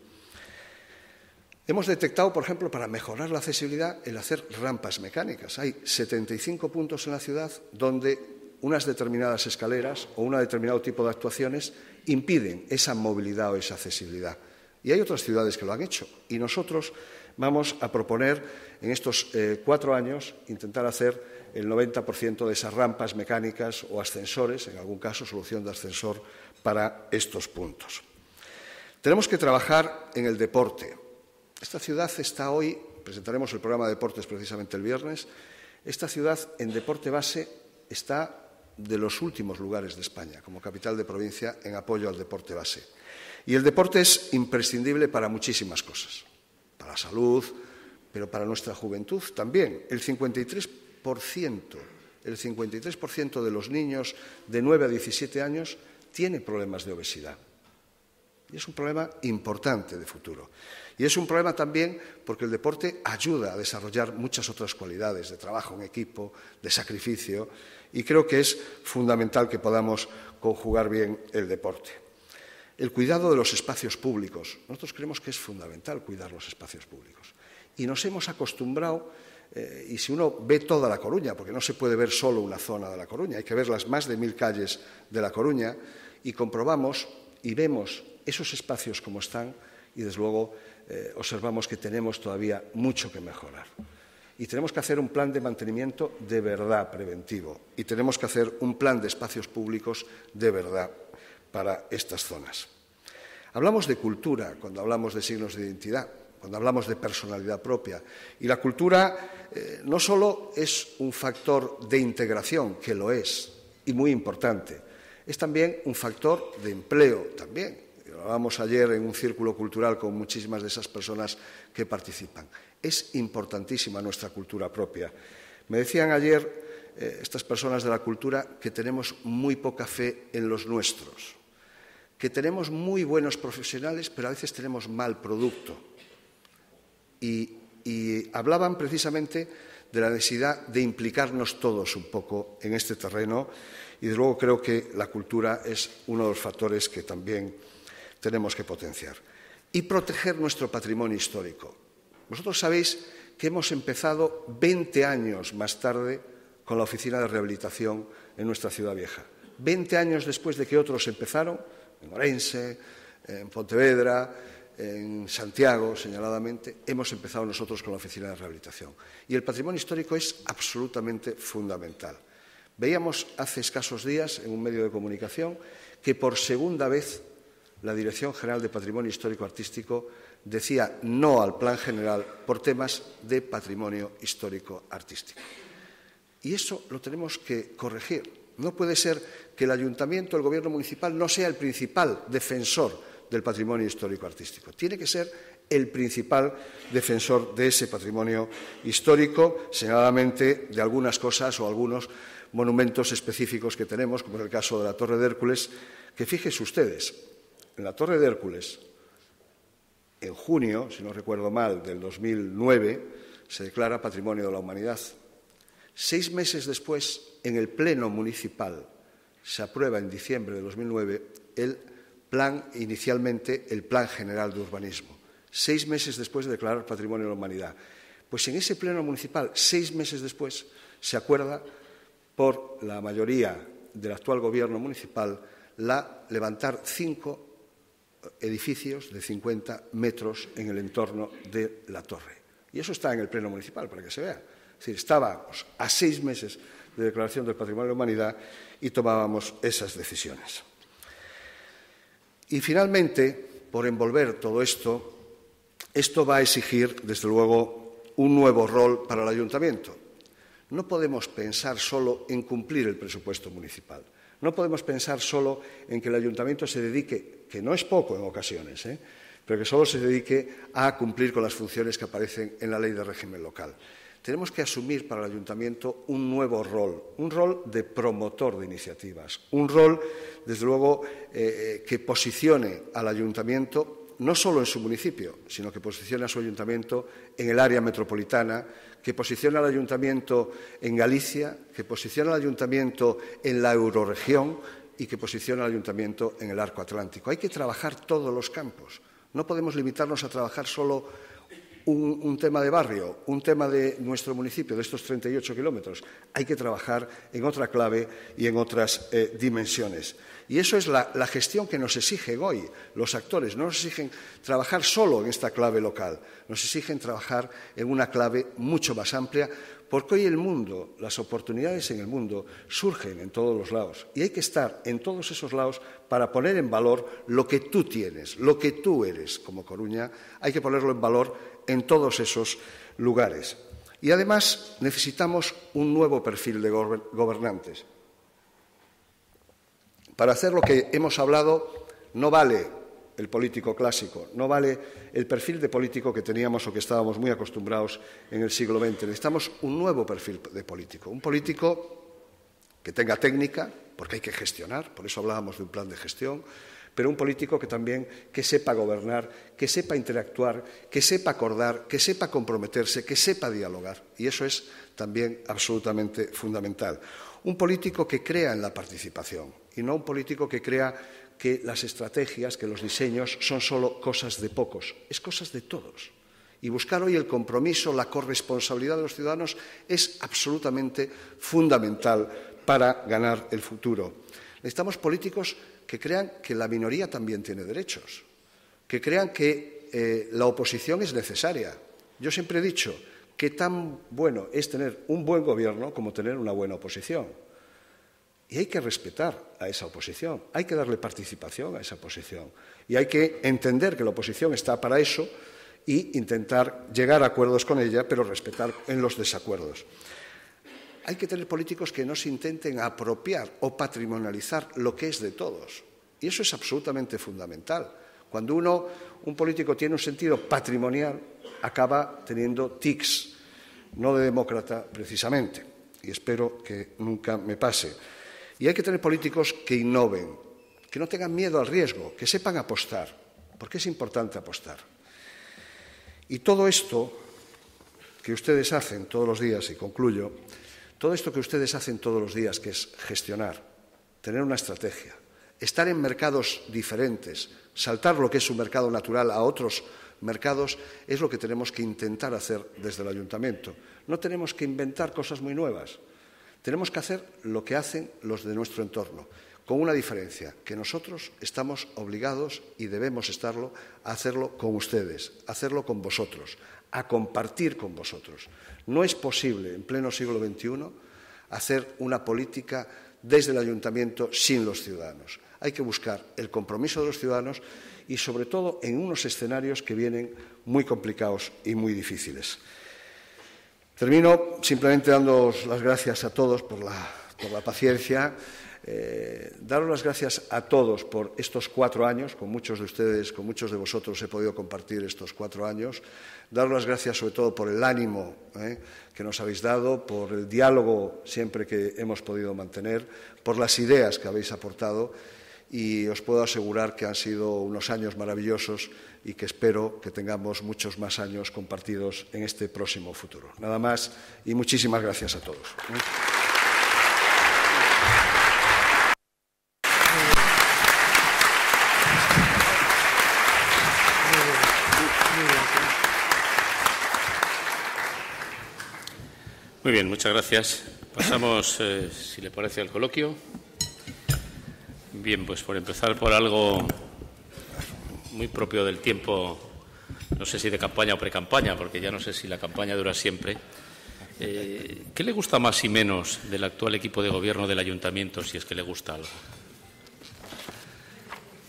Hemos detectado, por ejemplo, para mejorar la accesibilidad, el hacer rampas mecánicas. Hay 75 puntos en la ciudad donde unas determinadas escaleras o un determinado tipo de actuaciones impiden esa movilidad o esa accesibilidad. Y hay otras ciudades que lo han hecho. Y nosotros vamos a proponer en estos 4 años intentar hacer el 90% de esas rampas mecánicas o ascensores, en algún caso solución de ascensor para estos puntos. Tenemos que trabajar en el deporte. Esta ciudad está hoy, presentaremos el programa de deportes precisamente el viernes, esta ciudad en deporte base está de los últimos lugares de España, como capital de provincia en apoyo al deporte base. Y el deporte es imprescindible para muchísimas cosas, para la salud, pero para nuestra juventud también. El 53% de los niños de 9 a 17 años tiene problemas de obesidad. Y es un problema importante de futuro. Y es un problema también porque el deporte ayuda a desarrollar muchas otras cualidades de trabajo en equipo, de sacrificio, y creo que es fundamental que podamos conjugar bien el deporte. El cuidado de los espacios públicos. Nosotros creemos que es fundamental cuidar los espacios públicos. Y nos hemos acostumbrado, y si uno ve toda La Coruña, porque no se puede ver solo una zona de La Coruña, hay que ver las más de 1000 calles de La Coruña, y comprobamos y vemos esos espacios como están, y desde luego observamos que tenemos todavía mucho que mejorar. Y tenemos que hacer un plan de mantenimiento de verdad preventivo, y tenemos que hacer un plan de espacios públicos de verdad para estas zonas. Hablamos de cultura cuando hablamos de signos de identidad, cuando hablamos de personalidad propia. Y la cultura no solo es un factor de integración, que lo es, y muy importante, es también un factor de empleo también. Hablábamos ayer en un círculo cultural con muchísimas de esas personas que participan. Es importantísima nuestra cultura propia. Me decían ayer estas personas de la cultura que tenemos muy poca fe en los nuestros, que tenemos muy buenos profesionales, pero a veces tenemos mal producto. Y hablaban precisamente de la necesidad de implicarnos todos un poco en este terreno, y desde luego creo que la cultura es uno de los factores que también tenemos que potenciar. Y proteger nuestro patrimonio histórico. Vosotros sabéis que hemos empezado 20 años más tarde con la Oficina de Rehabilitación en nuestra ciudad vieja. 20 años después de que otros empezaron, en Orense, en Pontevedra, en Santiago, señaladamente, hemos empezado nosotros con la Oficina de Rehabilitación. Y el patrimonio histórico es absolutamente fundamental. Veíamos hace escasos días en un medio de comunicación que por segunda vez la Dirección General de Patrimonio Histórico Artístico decía no al plan general por temas de patrimonio histórico artístico. Y eso lo tenemos que corregir. No puede ser que el ayuntamiento, el gobierno municipal, no sea el principal defensor del patrimonio histórico artístico. Tiene que ser el principal defensor de ese patrimonio histórico, señaladamente de algunas cosas o algunos monumentos específicos que tenemos, como en el caso de la Torre de Hércules, que fíjense ustedes, en la Torre de Hércules, en junio, si no recuerdo mal, del 2009, se declara Patrimonio de la Humanidad. 6 meses después, en el Pleno Municipal, se aprueba en diciembre de 2009 inicialmente el Plan General de Urbanismo. 6 meses después de declarar Patrimonio de la Humanidad. Pues en ese Pleno Municipal, 6 meses después, se acuerda por la mayoría del actual Gobierno municipal levantar 5 edificios de 50 metros en el entorno de la torre. Y eso está en el Pleno Municipal, para que se vea. Es decir, estábamos a 6 meses de declaración del Patrimonio de la Humanidad y tomábamos esas decisiones. Y finalmente, por envolver todo esto va a exigir, desde luego, un nuevo rol para el ayuntamiento. No podemos pensar solo en cumplir el presupuesto municipal. No podemos pensar solo en que el ayuntamiento se dedique, que no es poco en ocasiones, pero que solo se dedique a cumplir con las funciones que aparecen en la Ley de Régimen Local. Tenemos que asumir para el ayuntamiento un nuevo rol, un rol de promotor de iniciativas, un rol, desde luego, que posicione al ayuntamiento no solo en su municipio, sino que posicione a su ayuntamiento en el área metropolitana, que posicione al ayuntamiento en Galicia, que posicione al ayuntamiento en la eurorregión y que posicione al ayuntamiento en el arco atlántico. Hay que trabajar todos los campos. No podemos limitarnos a trabajar solo un tema de barrio, un tema de nuestro municipio, de estos 38 kilómetros. Hay que trabajar en otra clave y en otras dimensiones. Y eso es la gestión que nos exigen hoy los actores. No nos exigen trabajar solo en esta clave local, nos exigen trabajar en una clave mucho más amplia, porque hoy el mundo, las oportunidades en el mundo surgen en todos los lados y hay que estar en todos esos lados para poner en valor lo que tú tienes, lo que tú eres como Coruña, hay que ponerlo en valor en todos esos lugares. Y además necesitamos un nuevo perfil de gobernantes. Para hacer lo que hemos hablado no vale el político clásico, no vale el perfil de político que teníamos o que estábamos muy acostumbrados en el siglo XX. Necesitamos un nuevo perfil de político, un político que tenga técnica, porque hay que gestionar, por eso hablábamos de un plan de gestión, pero un político que también que sepa gobernar, que sepa interactuar, que sepa acordar, que sepa comprometerse, que sepa dialogar. Y eso es también absolutamente fundamental. Un político que crea en la participación y no un político que crea que las estrategias, que los diseños son solo cosas de pocos, es cosas de todos. Y buscar hoy el compromiso, la corresponsabilidad de los ciudadanos es absolutamente fundamental para ganar el futuro. Necesitamos políticos que crean que la minoría también tiene derechos, que crean que la oposición es necesaria. Yo siempre he dicho que tan bueno es tener un buen gobierno como tener una buena oposición. Y hay que respetar a esa oposición, hay que darle participación a esa oposición y hay que entender que la oposición está para eso e intentar llegar a acuerdos con ella, pero respetar en los desacuerdos. Hay que tener políticos que no se intenten apropiar o patrimonializar lo que es de todos. Y eso es absolutamente fundamental. Cuando un político tiene un sentido patrimonial, acaba teniendo tics, no de demócrata precisamente. Y espero que nunca me pase. Y hay que tener políticos que innoven, que no tengan miedo al riesgo, que sepan apostar, porque es importante apostar. Y todo esto que ustedes hacen todos los días, y concluyo, todo esto que ustedes hacen todos los días, que es gestionar, tener una estrategia, estar en mercados diferentes, saltar lo que es un mercado natural a otros mercados, es lo que tenemos que intentar hacer desde el ayuntamiento. No tenemos que inventar cosas muy nuevas. Tenemos que hacer lo que hacen los de nuestro entorno, con una diferencia, que nosotros estamos obligados y debemos estarlo a hacerlo con ustedes, a hacerlo con vosotros, a compartir con vosotros. No es posible, en pleno siglo XXI, hacer una política desde el ayuntamiento sin los ciudadanos. Hay que buscar el compromiso de los ciudadanos y, sobre todo, en unos escenarios que vienen muy complicados y muy difíciles. Termino simplemente dándoos las gracias a todos por la paciencia. Daros las gracias a todos por estos 4 años. Con muchos de ustedes, con muchos de vosotros he podido compartir estos 4 años. Daros las gracias sobre todo por el ánimo que nos habéis dado, por el diálogo siempre que hemos podido mantener, por las ideas que habéis aportado, y os puedo asegurar que han sido unos años maravillosos y que espero que tengamos muchos más años compartidos en este próximo futuro. Nada más y muchísimas gracias a todos. Muy bien, muchas gracias. Pasamos, si le parece, al coloquio. Bien, pues por empezar por algo muy propio del tiempo, no sé si de campaña o precampaña, porque ya no sé si la campaña dura siempre. ¿Qué le gusta más y menos del actual equipo de gobierno del ayuntamiento, si es que le gusta algo?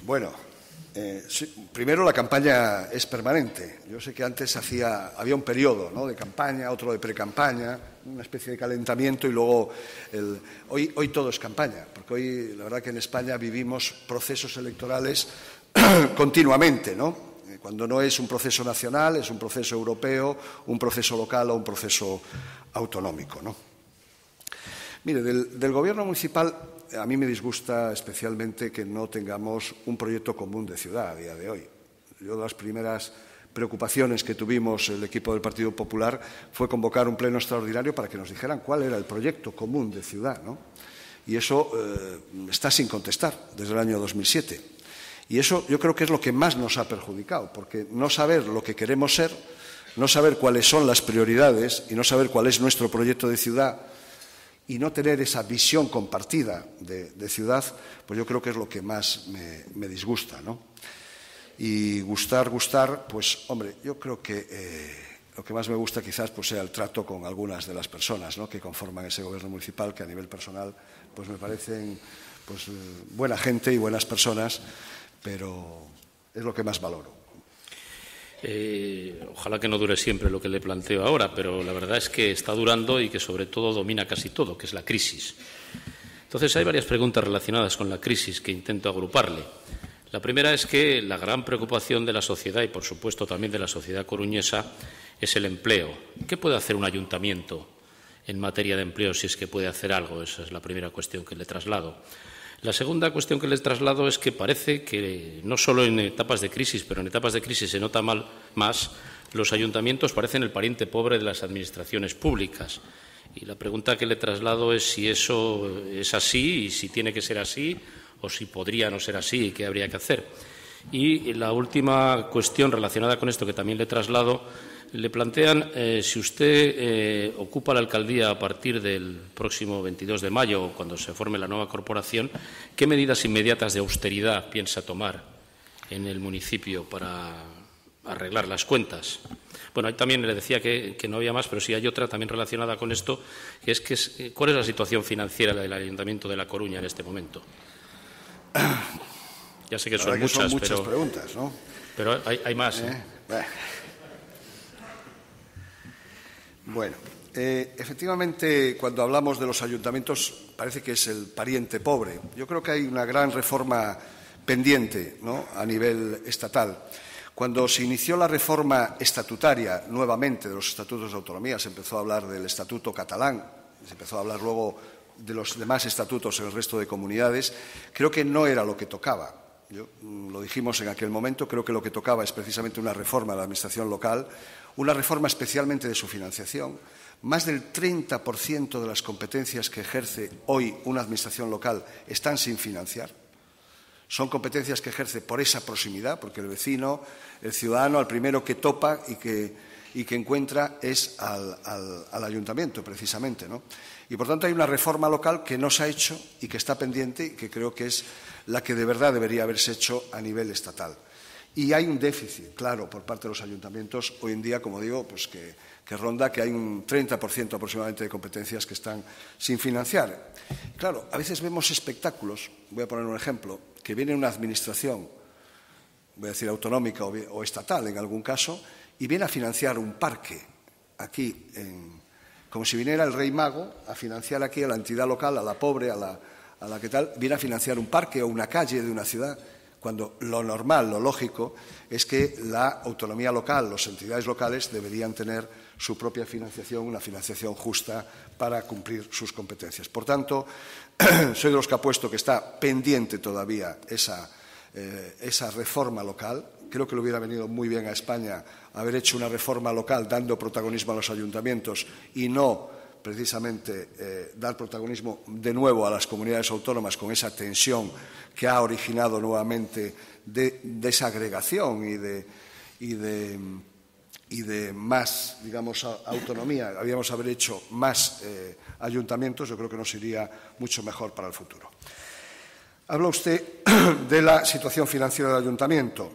Bueno, sí, primero la campaña es permanente. Yo sé que antes había un periodo, ¿no?, de campaña, otro de precampaña, una especie de calentamiento y luego hoy todo es campaña, porque hoy la verdad que en España vivimos procesos electorales continuamente, ¿no? Cuando no es un proceso nacional, es un proceso europeo, un proceso local o un proceso autonómico, ¿no? Mire, del Gobierno municipal a mí me disgusta especialmente que no tengamos un proyecto común de ciudad a día de hoy. Yo, de las primeras preocupaciones que tuvimos el equipo del Partido Popular fue convocar un pleno extraordinario para que nos dijeran cuál era el proyecto común de ciudad, ¿no? Y eso está sin contestar desde el año 2007. Y eso yo creo que es lo que más nos ha perjudicado, porque no saber lo que queremos ser, no saber cuáles son las prioridades y no saber cuál es nuestro proyecto de ciudad y no tener esa visión compartida de ciudad, pues yo creo que es lo que más me disgusta, ¿no? Y gustar, pues hombre, yo creo que lo que más me gusta quizás pues sea el trato con algunas de las personas, ¿no?, que conforman ese gobierno municipal, que a nivel personal pues me parecen pues buena gente y buenas personas, pero es lo que más valoro. Ojalá que no dure siempre lo que le planteo ahora, pero la verdad es que está durando y que sobre todo domina casi todo, que es la crisis. Entonces hay varias preguntas relacionadas con la crisis que intento agruparle. La primera es que la gran preocupación de la sociedad y, por supuesto, también de la sociedad coruñesa es el empleo. ¿Qué puede hacer un ayuntamiento en materia de empleo, si es que puede hacer algo? Esa es la primera cuestión que le traslado. La segunda cuestión que les traslado es que parece que no solo en etapas de crisis, pero en etapas de crisis se nota más, los ayuntamientos parecen el pariente pobre de las administraciones públicas. Y la pregunta que le traslado es si eso es así y si tiene que ser así o si podría no ser así y qué habría que hacer. Y la última cuestión relacionada con esto que también le traslado, le plantean si usted ocupa la alcaldía a partir del próximo 22 de mayo, cuando se forme la nueva corporación, ¿qué medidas inmediatas de austeridad piensa tomar en el municipio para arreglar las cuentas? Bueno, ahí también le decía que no había más, pero sí hay otra también relacionada con esto, que es ¿cuál es la situación financiera del Ayuntamiento de La Coruña en este momento? Ya sé que son muchas preguntas, ¿no? Pero hay más. Bueno, efectivamente, cuando hablamos de los ayuntamientos, parece que es el pariente pobre. Yo creo que hay una gran reforma pendiente, ¿no?, a nivel estatal. Cuando se inició la reforma estatutaria nuevamente de los estatutos de autonomía, se empezó a hablar del estatuto catalán, se empezó a hablar luego de los demás estatutos en el resto de comunidades, creo que no era lo que tocaba. Lo dijimos en aquel momento, creo que lo que tocaba es precisamente una reforma de la administración local, una reforma especialmente de su financiación. Más del 30% de las competencias que ejerce hoy una administración local están sin financiar. Son competencias que ejerce por esa proximidad, porque el vecino, el ciudadano, al primero que topa y que encuentra es al ayuntamiento, precisamente, ¿no? Y, por tanto, hay una reforma local que no se ha hecho y que está pendiente y que creo que es la que de verdad debería haberse hecho a nivel estatal. Y hay un déficit, claro, por parte de los ayuntamientos hoy en día, como digo, pues que ronda que hay un 30% aproximadamente de competencias que están sin financiar. Claro, a veces vemos espectáculos, voy a poner un ejemplo, que viene una administración voy a decir autonómica o estatal en algún caso, y viene a financiar un parque aquí, como si viniera el Rey Mago a financiar aquí a la entidad local, a la pobre, a la que tal, viene a financiar un parque o una calle de una ciudad, cuando lo normal, lo lógico, es que la autonomía local, las entidades locales deberían tener su propia financiación, una financiación justa para cumplir sus competencias. Por tanto, soy de los que apuesto que está pendiente todavía esa reforma local. Creo que le hubiera venido muy bien a España haber hecho una reforma local dando protagonismo a los ayuntamientos y no precisamente dar protagonismo de nuevo a las comunidades autónomas con esa tensión que ha originado nuevamente de desagregación y de más, digamos, autonomía. Habíamos haber hecho más ayuntamientos, yo creo que nos iría mucho mejor para el futuro. Habla usted de la situación financiera del ayuntamiento.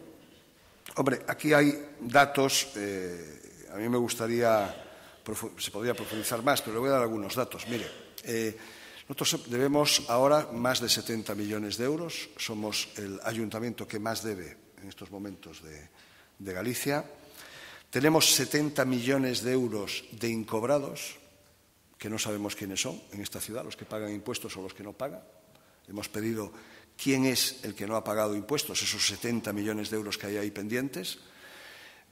Hombre, aquí hay datos, a mí me gustaría, se podría profundizar más, pero le voy a dar algunos datos. Mire, nosotros debemos ahora más de 70 millones de euros, somos el ayuntamiento que más debe en estos momentos de Galicia. Tenemos 70 millones de euros de incobrados, que no sabemos quiénes son en esta ciudad, los que pagan impuestos o los que no pagan. Hemos pedido quién es el que no ha pagado impuestos, esos 70 millones de euros que hay ahí pendientes.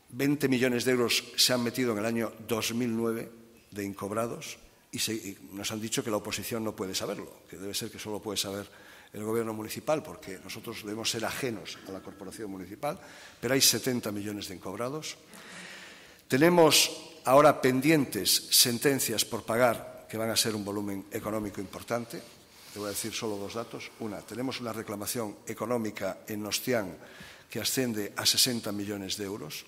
20 millones de euros se han metido en el año 2009 de incobrados y nos han dicho que la oposición no puede saberlo, que debe ser que solo puede saber el Gobierno municipal, porque nosotros debemos ser ajenos a la corporación municipal, pero hay 70 millones de incobrados. Tenemos ahora pendientes sentencias por pagar, que van a ser un volumen económico importante. Te voy a decir solo dos datos. Una, tenemos una reclamación económica en Nostián que asciende a 60 millones de euros,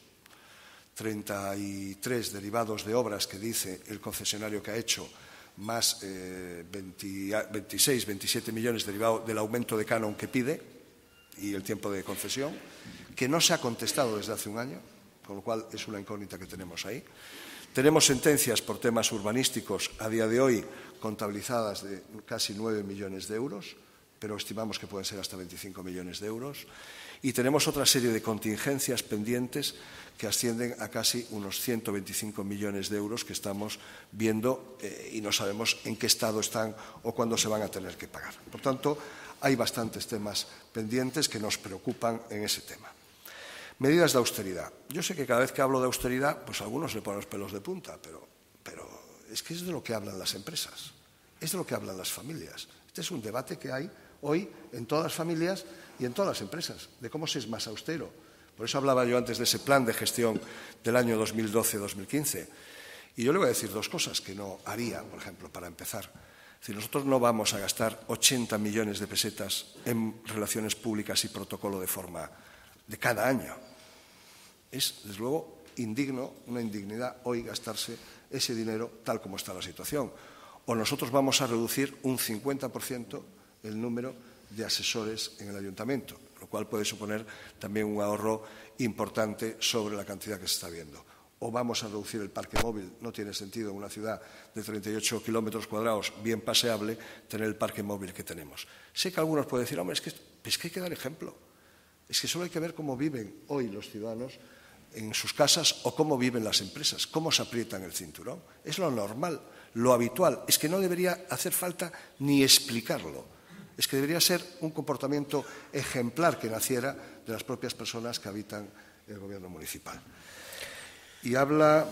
33 derivados de obras que dice el concesionario que ha hecho, más 26, 27 millones derivados del aumento de canon que pide y el tiempo de concesión, que no se ha contestado desde hace un año, con lo cual es una incógnita que tenemos ahí. Tenemos sentencias por temas urbanísticos a día de hoy contabilizadas de casi 9 millones de euros, pero estimamos que pueden ser hasta 25 millones de euros. Y tenemos otra serie de contingencias pendientes que ascienden a casi unos 125 millones de euros que estamos viendo y no sabemos en qué estado están o cuándo se van a tener que pagar. Por tanto, hay bastantes temas pendientes que nos preocupan en ese tema. Medidas de austeridad. Yo sé que cada vez que hablo de austeridad, pues a algunos le ponen los pelos de punta, pero es que es de lo que hablan las empresas, es de lo que hablan las familias. Este es un debate que hay hoy en todas las familias y en todas las empresas, de cómo se es más austero. Por eso hablaba yo antes de ese plan de gestión del año 2012-2015. Y yo le voy a decir dos cosas que no haría, por ejemplo, para empezar. Es decir, nosotros no vamos a gastar 80 millones de pesetas en relaciones públicas y protocolo de forma de cada año. Es, desde luego, indigno, una indignidad hoy gastarse ese dinero tal como está la situación. O nosotros vamos a reducir un 50% el número de asesores en el ayuntamiento, lo cual puede suponer también un ahorro importante sobre la cantidad que se está viendo. O vamos a reducir el parque móvil. No tiene sentido en una ciudad de 38 kilómetros cuadrados bien paseable tener el parque móvil que tenemos. Sé que algunos pueden decir, hombre, es que hay que dar ejemplo. Es que solo hay que ver cómo viven hoy los ciudadanos en sus casas o cómo viven las empresas, cómo se aprietan el cinturón. Es lo normal, lo habitual. Es que no debería hacer falta ni explicarlo. Es que debería ser un comportamiento ejemplar que naciera de las propias personas que habitan el gobierno municipal. Y habla...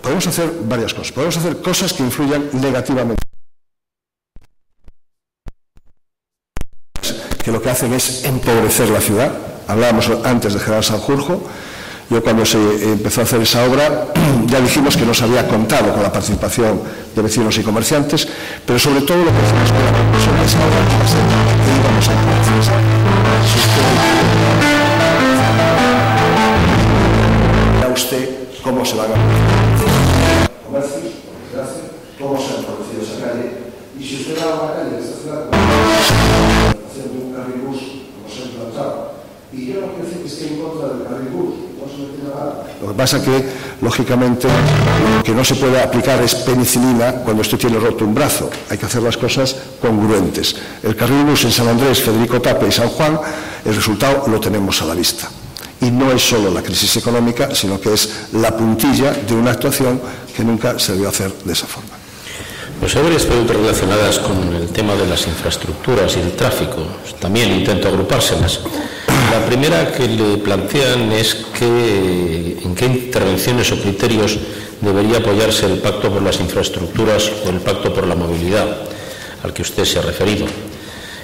Podemos hacer varias cosas. Podemos hacer cosas que influyan negativamente. Que lo que hacen es empobrecer la ciudad. Hablábamos antes de General Sanjurjo. Yo cuando se empezó a hacer esa obra ya dijimos que no se había contado con la participación de vecinos y comerciantes, pero sobre todo lo que hicimos con la conclusión de esa obra que íbamos a empobrecer. ¿Sabe usted cómo se van a empobrecer comercios, cómo se ha empobrecido esa calle? Y si usted va a una calle de esta ciudad, haciendo un carril bus, como se ha implantado, y yo no quiero decir que esté en contra del carril bus, no se me entiende nada. Lo que pasa es que lógicamente, lo que no se puede aplicar es penicilina cuando usted tiene roto un brazo. Hay que hacer las cosas congruentes. El carril bus en San Andrés, Federico Tape y San Juan, el resultado lo tenemos a la vista. Y no es solo la crisis económica, sino que es la puntilla de una actuación que nunca se debió hacer de esa forma. Pues hay varias preguntas relacionadas con el tema de las infraestructuras y el tráfico. También intento agrupárselas. La primera que le plantean es en qué intervenciones o criterios debería apoyarse el Pacto por las Infraestructuras o el Pacto por la Movilidad, al que usted se ha referido.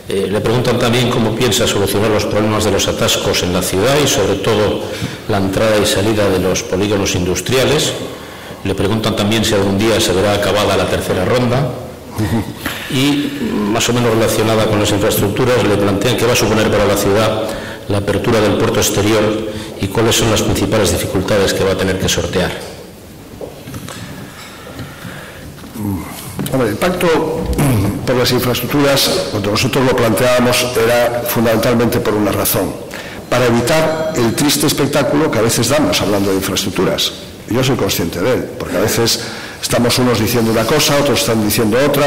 Le preguntan también cómo piensa solucionar los problemas de los atascos en la ciudad y, sobre todo, la entrada y salida de los polígonos industriales. Le preguntan también si algún día se verá acabada la tercera ronda. Y, más o menos relacionada con las infraestructuras, le plantean qué va a suponer para la ciudad la apertura del puerto exterior y cuáles son las principales dificultades que va a tener que sortear. Hombre, el pacto por las infraestructuras, cuando nosotros lo planteábamos, era fundamentalmente por una razón: para evitar el triste espectáculo que a veces damos hablando de infraestructuras. Yo soy consciente de él, porque a veces estamos unos diciendo una cosa, otros están diciendo otra,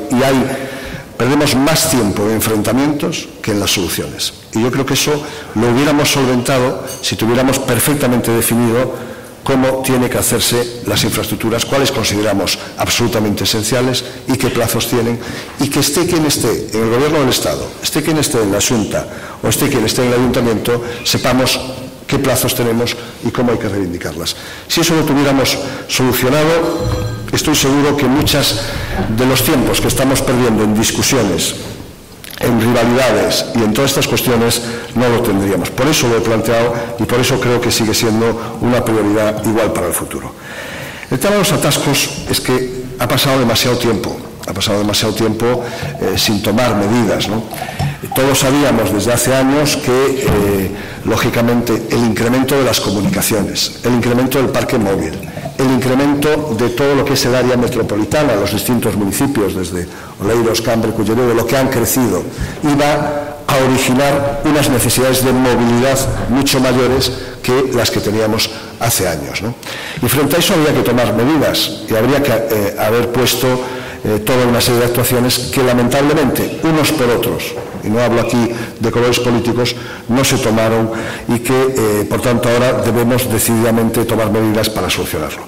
y perdemos más tiempo en enfrentamientos que en las soluciones. Y yo creo que eso lo hubiéramos solventado si tuviéramos perfectamente definido cómo tienen que hacerse las infraestructuras, cuáles consideramos absolutamente esenciales y qué plazos tienen, y que esté quien esté en el Gobierno del Estado, esté quien esté en la Xunta o esté quien esté en el Ayuntamiento, sepamos qué plazos tenemos y cómo hay que reivindicarlas. Si eso lo tuviéramos solucionado, estoy seguro que muchos de los tiempos que estamos perdiendo en discusiones, en rivalidades y en todas estas cuestiones no lo tendríamos. Por eso lo he planteado y por eso creo que sigue siendo una prioridad igual para el futuro. El tema de los atascos es que ha pasado demasiado tiempo sin tomar medidas, ¿no? Todos sabíamos desde hace años que, lógicamente, el incremento de las comunicaciones, el incremento del parque móvil, el incremento de todo lo que es el área metropolitana, los distintos municipios, desde Oleiros, Cambre, Culleredo, de lo que han crecido, iba a originar unas necesidades de movilidad mucho mayores que las que teníamos hace años, ¿no? Y frente a eso habría que tomar medidas y habría que haber puesto toda una serie de actuaciones que lamentablemente unos por otros, y no hablo aquí de colores políticos, no se tomaron y que por tanto ahora debemos decididamente tomar medidas para solucionarlo.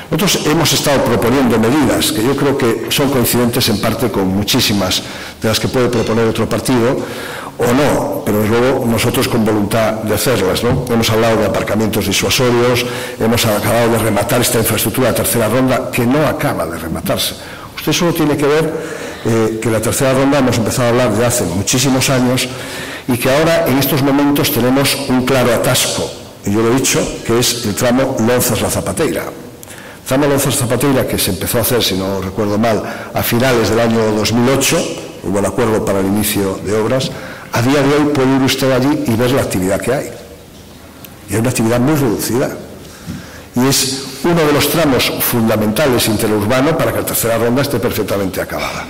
Nosotros hemos estado proponiendo medidas que yo creo que son coincidentes en parte con muchísimas de las que puede proponer otro partido o no, pero desde luego nosotros con voluntad de hacerlas, ¿no? Hemos hablado de aparcamientos disuasorios, hemos acabado de rematar esta infraestructura de tercera ronda que no acaba de rematarse. Usted solo tiene que ver que la tercera ronda hemos empezado a hablar de hace muchísimos años y que ahora en estos momentos tenemos un claro atasco, y yo lo he dicho, que es el tramo Lonzas-La Zapateira. El tramo Lonzas-La Zapateira, que se empezó a hacer, si no recuerdo mal, a finales del año 2008, hubo el acuerdo para el inicio de obras. A día de hoy puede ir usted allí y ver la actividad que hay. Y hay una actividad muy reducida. Y es uno de los tramos fundamentales interurbano para que la tercera ronda esté perfectamente acabada.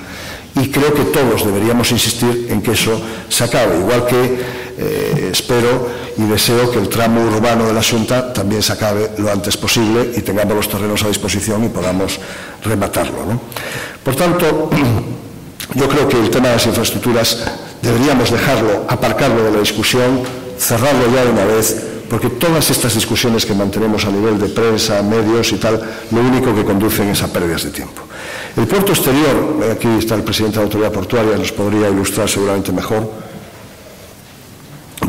Y creo que todos deberíamos insistir en que eso se acabe, igual que espero y deseo que el tramo urbano de la Xunta también se acabe lo antes posible y tengamos los terrenos a disposición y podamos rematarlo, ¿no? Por tanto, yo creo que el tema de las infraestructuras deberíamos dejarlo, aparcarlo de la discusión, cerrarlo ya de una vez, porque todas estas discusiones que mantenemos a nivel de prensa, medios y tal, lo único que conducen es a pérdidas de tiempo. El puerto exterior, aquí está el presidente de la Autoridad Portuaria, nos podría ilustrar seguramente mejor.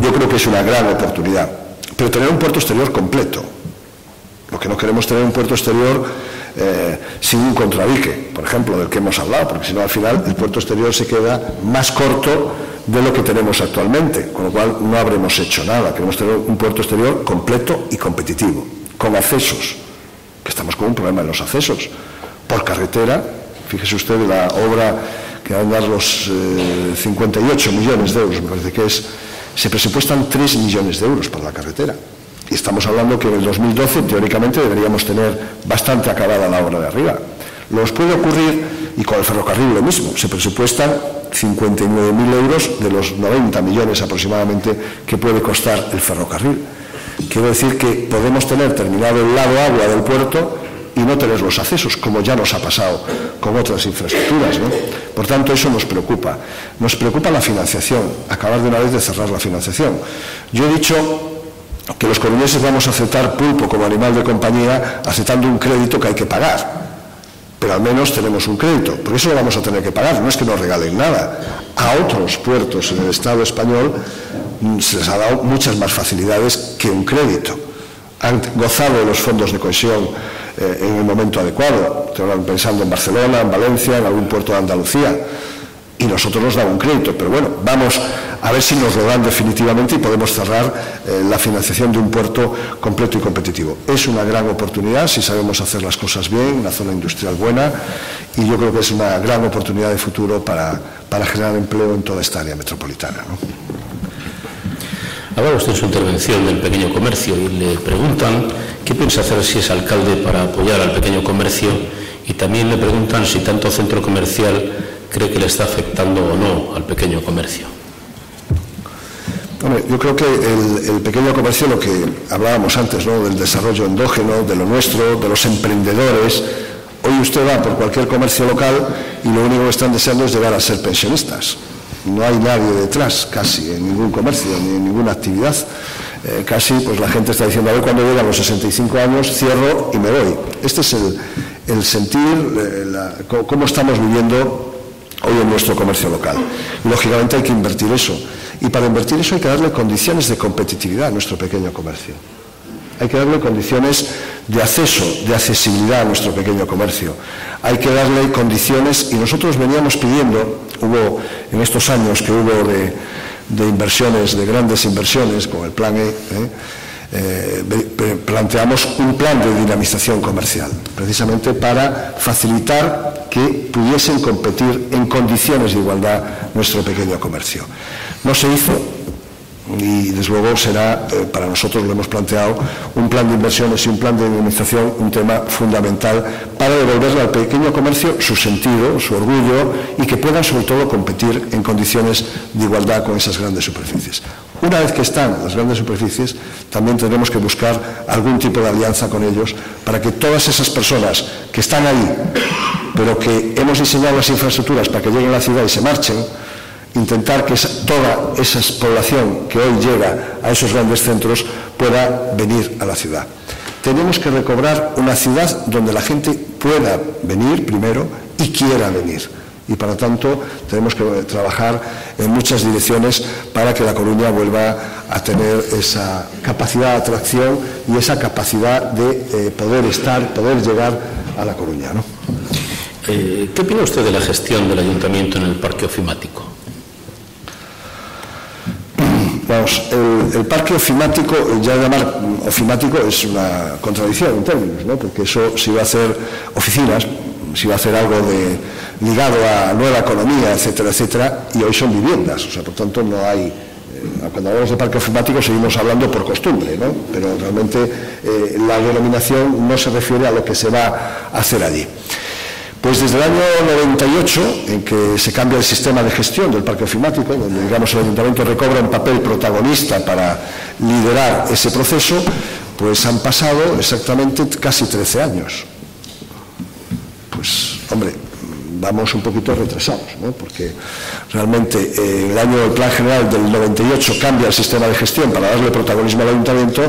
Yo creo que es una gran oportunidad, pero tener un puerto exterior completo. Lo que no queremos tener un puerto exterior sin un contradique, por ejemplo, del que hemos hablado, porque si no al final el puerto exterior se queda más corto de lo que tenemos actualmente, con lo cual no habremos hecho nada. Queremos tener un puerto exterior completo y competitivo, con accesos, que estamos con un problema en los accesos, por carretera. Fíjese usted de la obra que van a dar los 58 millones de euros, me parece que es, se presupuestan 3 millones de euros para la carretera. Y estamos hablando que en el 2012, teóricamente, deberíamos tener bastante acabada la obra de arriba. Nos puede ocurrir, y con el ferrocarril lo mismo, se presupuestan 59.000 euros de los 90 millones aproximadamente que puede costar el ferrocarril. Quiero decir que podemos tener terminado el lado agua del puerto y no tener los accesos, como ya nos ha pasado con otras infraestructuras, ¿no? Por tanto, eso nos preocupa. Nos preocupa la financiación, acabar de una vez de cerrar la financiación. Yo he dicho que los coruñeses vamos a aceptar pulpo como animal de compañía aceptando un crédito que hay que pagar. Pero al menos tenemos un crédito, porque eso lo vamos a tener que pagar, no es que nos regalen nada. A otros puertos en el Estado español se les ha dado muchas más facilidades que un crédito. Han gozado de los fondos de cohesión en el momento adecuado. Estoy pensando en Barcelona, en Valencia, en algún puerto de Andalucía. Y nosotros nos dan un crédito, pero bueno, vamos a ver si nos lo dan definitivamente y podemos cerrar la financiación de un puerto completo y competitivo. Es una gran oportunidad si sabemos hacer las cosas bien, una zona industrial buena, y yo creo que es una gran oportunidad de futuro para generar empleo en toda esta área metropolitana, ¿no? Hablaba usted en su intervención del pequeño comercio y le preguntan qué piensa hacer si es alcalde para apoyar al pequeño comercio, y también le preguntan si tanto centro comercial cree que le está afectando o no al pequeño comercio. Hombre, yo creo que el pequeño comercio, lo que hablábamos antes, ¿no?, del desarrollo endógeno, de lo nuestro, de los emprendedores. Hoy usted va por cualquier comercio local y lo único que están deseando es llegar a ser pensionistas. No hay nadie detrás, casi, en ningún comercio, ni en ninguna actividad. Casi, pues la gente está diciendo, a ver, cuando llegan los 65 años, cierro y me voy. Este es el sentir, cómo estamos viviendo hoy en nuestro comercio local. Lógicamente hay que invertir eso. Y para invertir eso hay que darle condiciones de competitividad a nuestro pequeño comercio. Hay que darle condiciones de acceso, de accesibilidad a nuestro pequeño comercio. Hay que darle condiciones, y nosotros veníamos pidiendo, hubo en estos años que hubo de inversiones, de grandes inversiones, con el Plan planteamos un plan de dinamización comercial, precisamente para facilitar que pudiesen competir en condiciones de igualdad nuestro pequeño comercio. No se hizo, y desde luego será, para nosotros lo hemos planteado, un plan de inversiones y un plan de dinamización, un tema fundamental para devolverle al pequeño comercio su sentido, su orgullo, y que puedan sobre todo competir en condiciones de igualdad con esas grandes superficies. Una vez que están las grandes superficies, también tendremos que buscar algún tipo de alianza con ellos para que todas esas personas que están ahí, pero que hemos diseñado las infraestructuras para que lleguen a la ciudad y se marchen, intentar que toda esa población que hoy llega a esos grandes centros pueda venir a la ciudad. Tenemos que recobrar una ciudad donde la gente pueda venir primero y quiera venir. Y para tanto tenemos que trabajar en muchas direcciones para que La Coruña vuelva a tener esa capacidad de atracción y esa capacidad de poder llegar a La Coruña, ¿no? ¿Qué opina usted de la gestión del ayuntamiento en el parque ofimático? Vamos, el parque ofimático, ya llamar ofimático es una contradicción en términos, ¿no? Porque eso, si va a hacer oficinas, si va a hacer algo ligado a nueva economía, etcétera, etcétera, y hoy son viviendas, o sea, por tanto no hay, cuando hablamos de parque ofimático seguimos hablando por costumbre, ¿no? Pero realmente la denominación no se refiere a lo que se va a hacer allí. Pues desde el año 98, en que se cambia el sistema de gestión del parque ofimático, donde, digamos, el ayuntamiento recobra un papel protagonista para liderar ese proceso, pues han pasado exactamente casi 13 años. Pues, hombre, vamos un poquito retrasados, ¿no? Porque realmente en el año del Plan General del 98 cambia el sistema de gestión para darle protagonismo al ayuntamiento,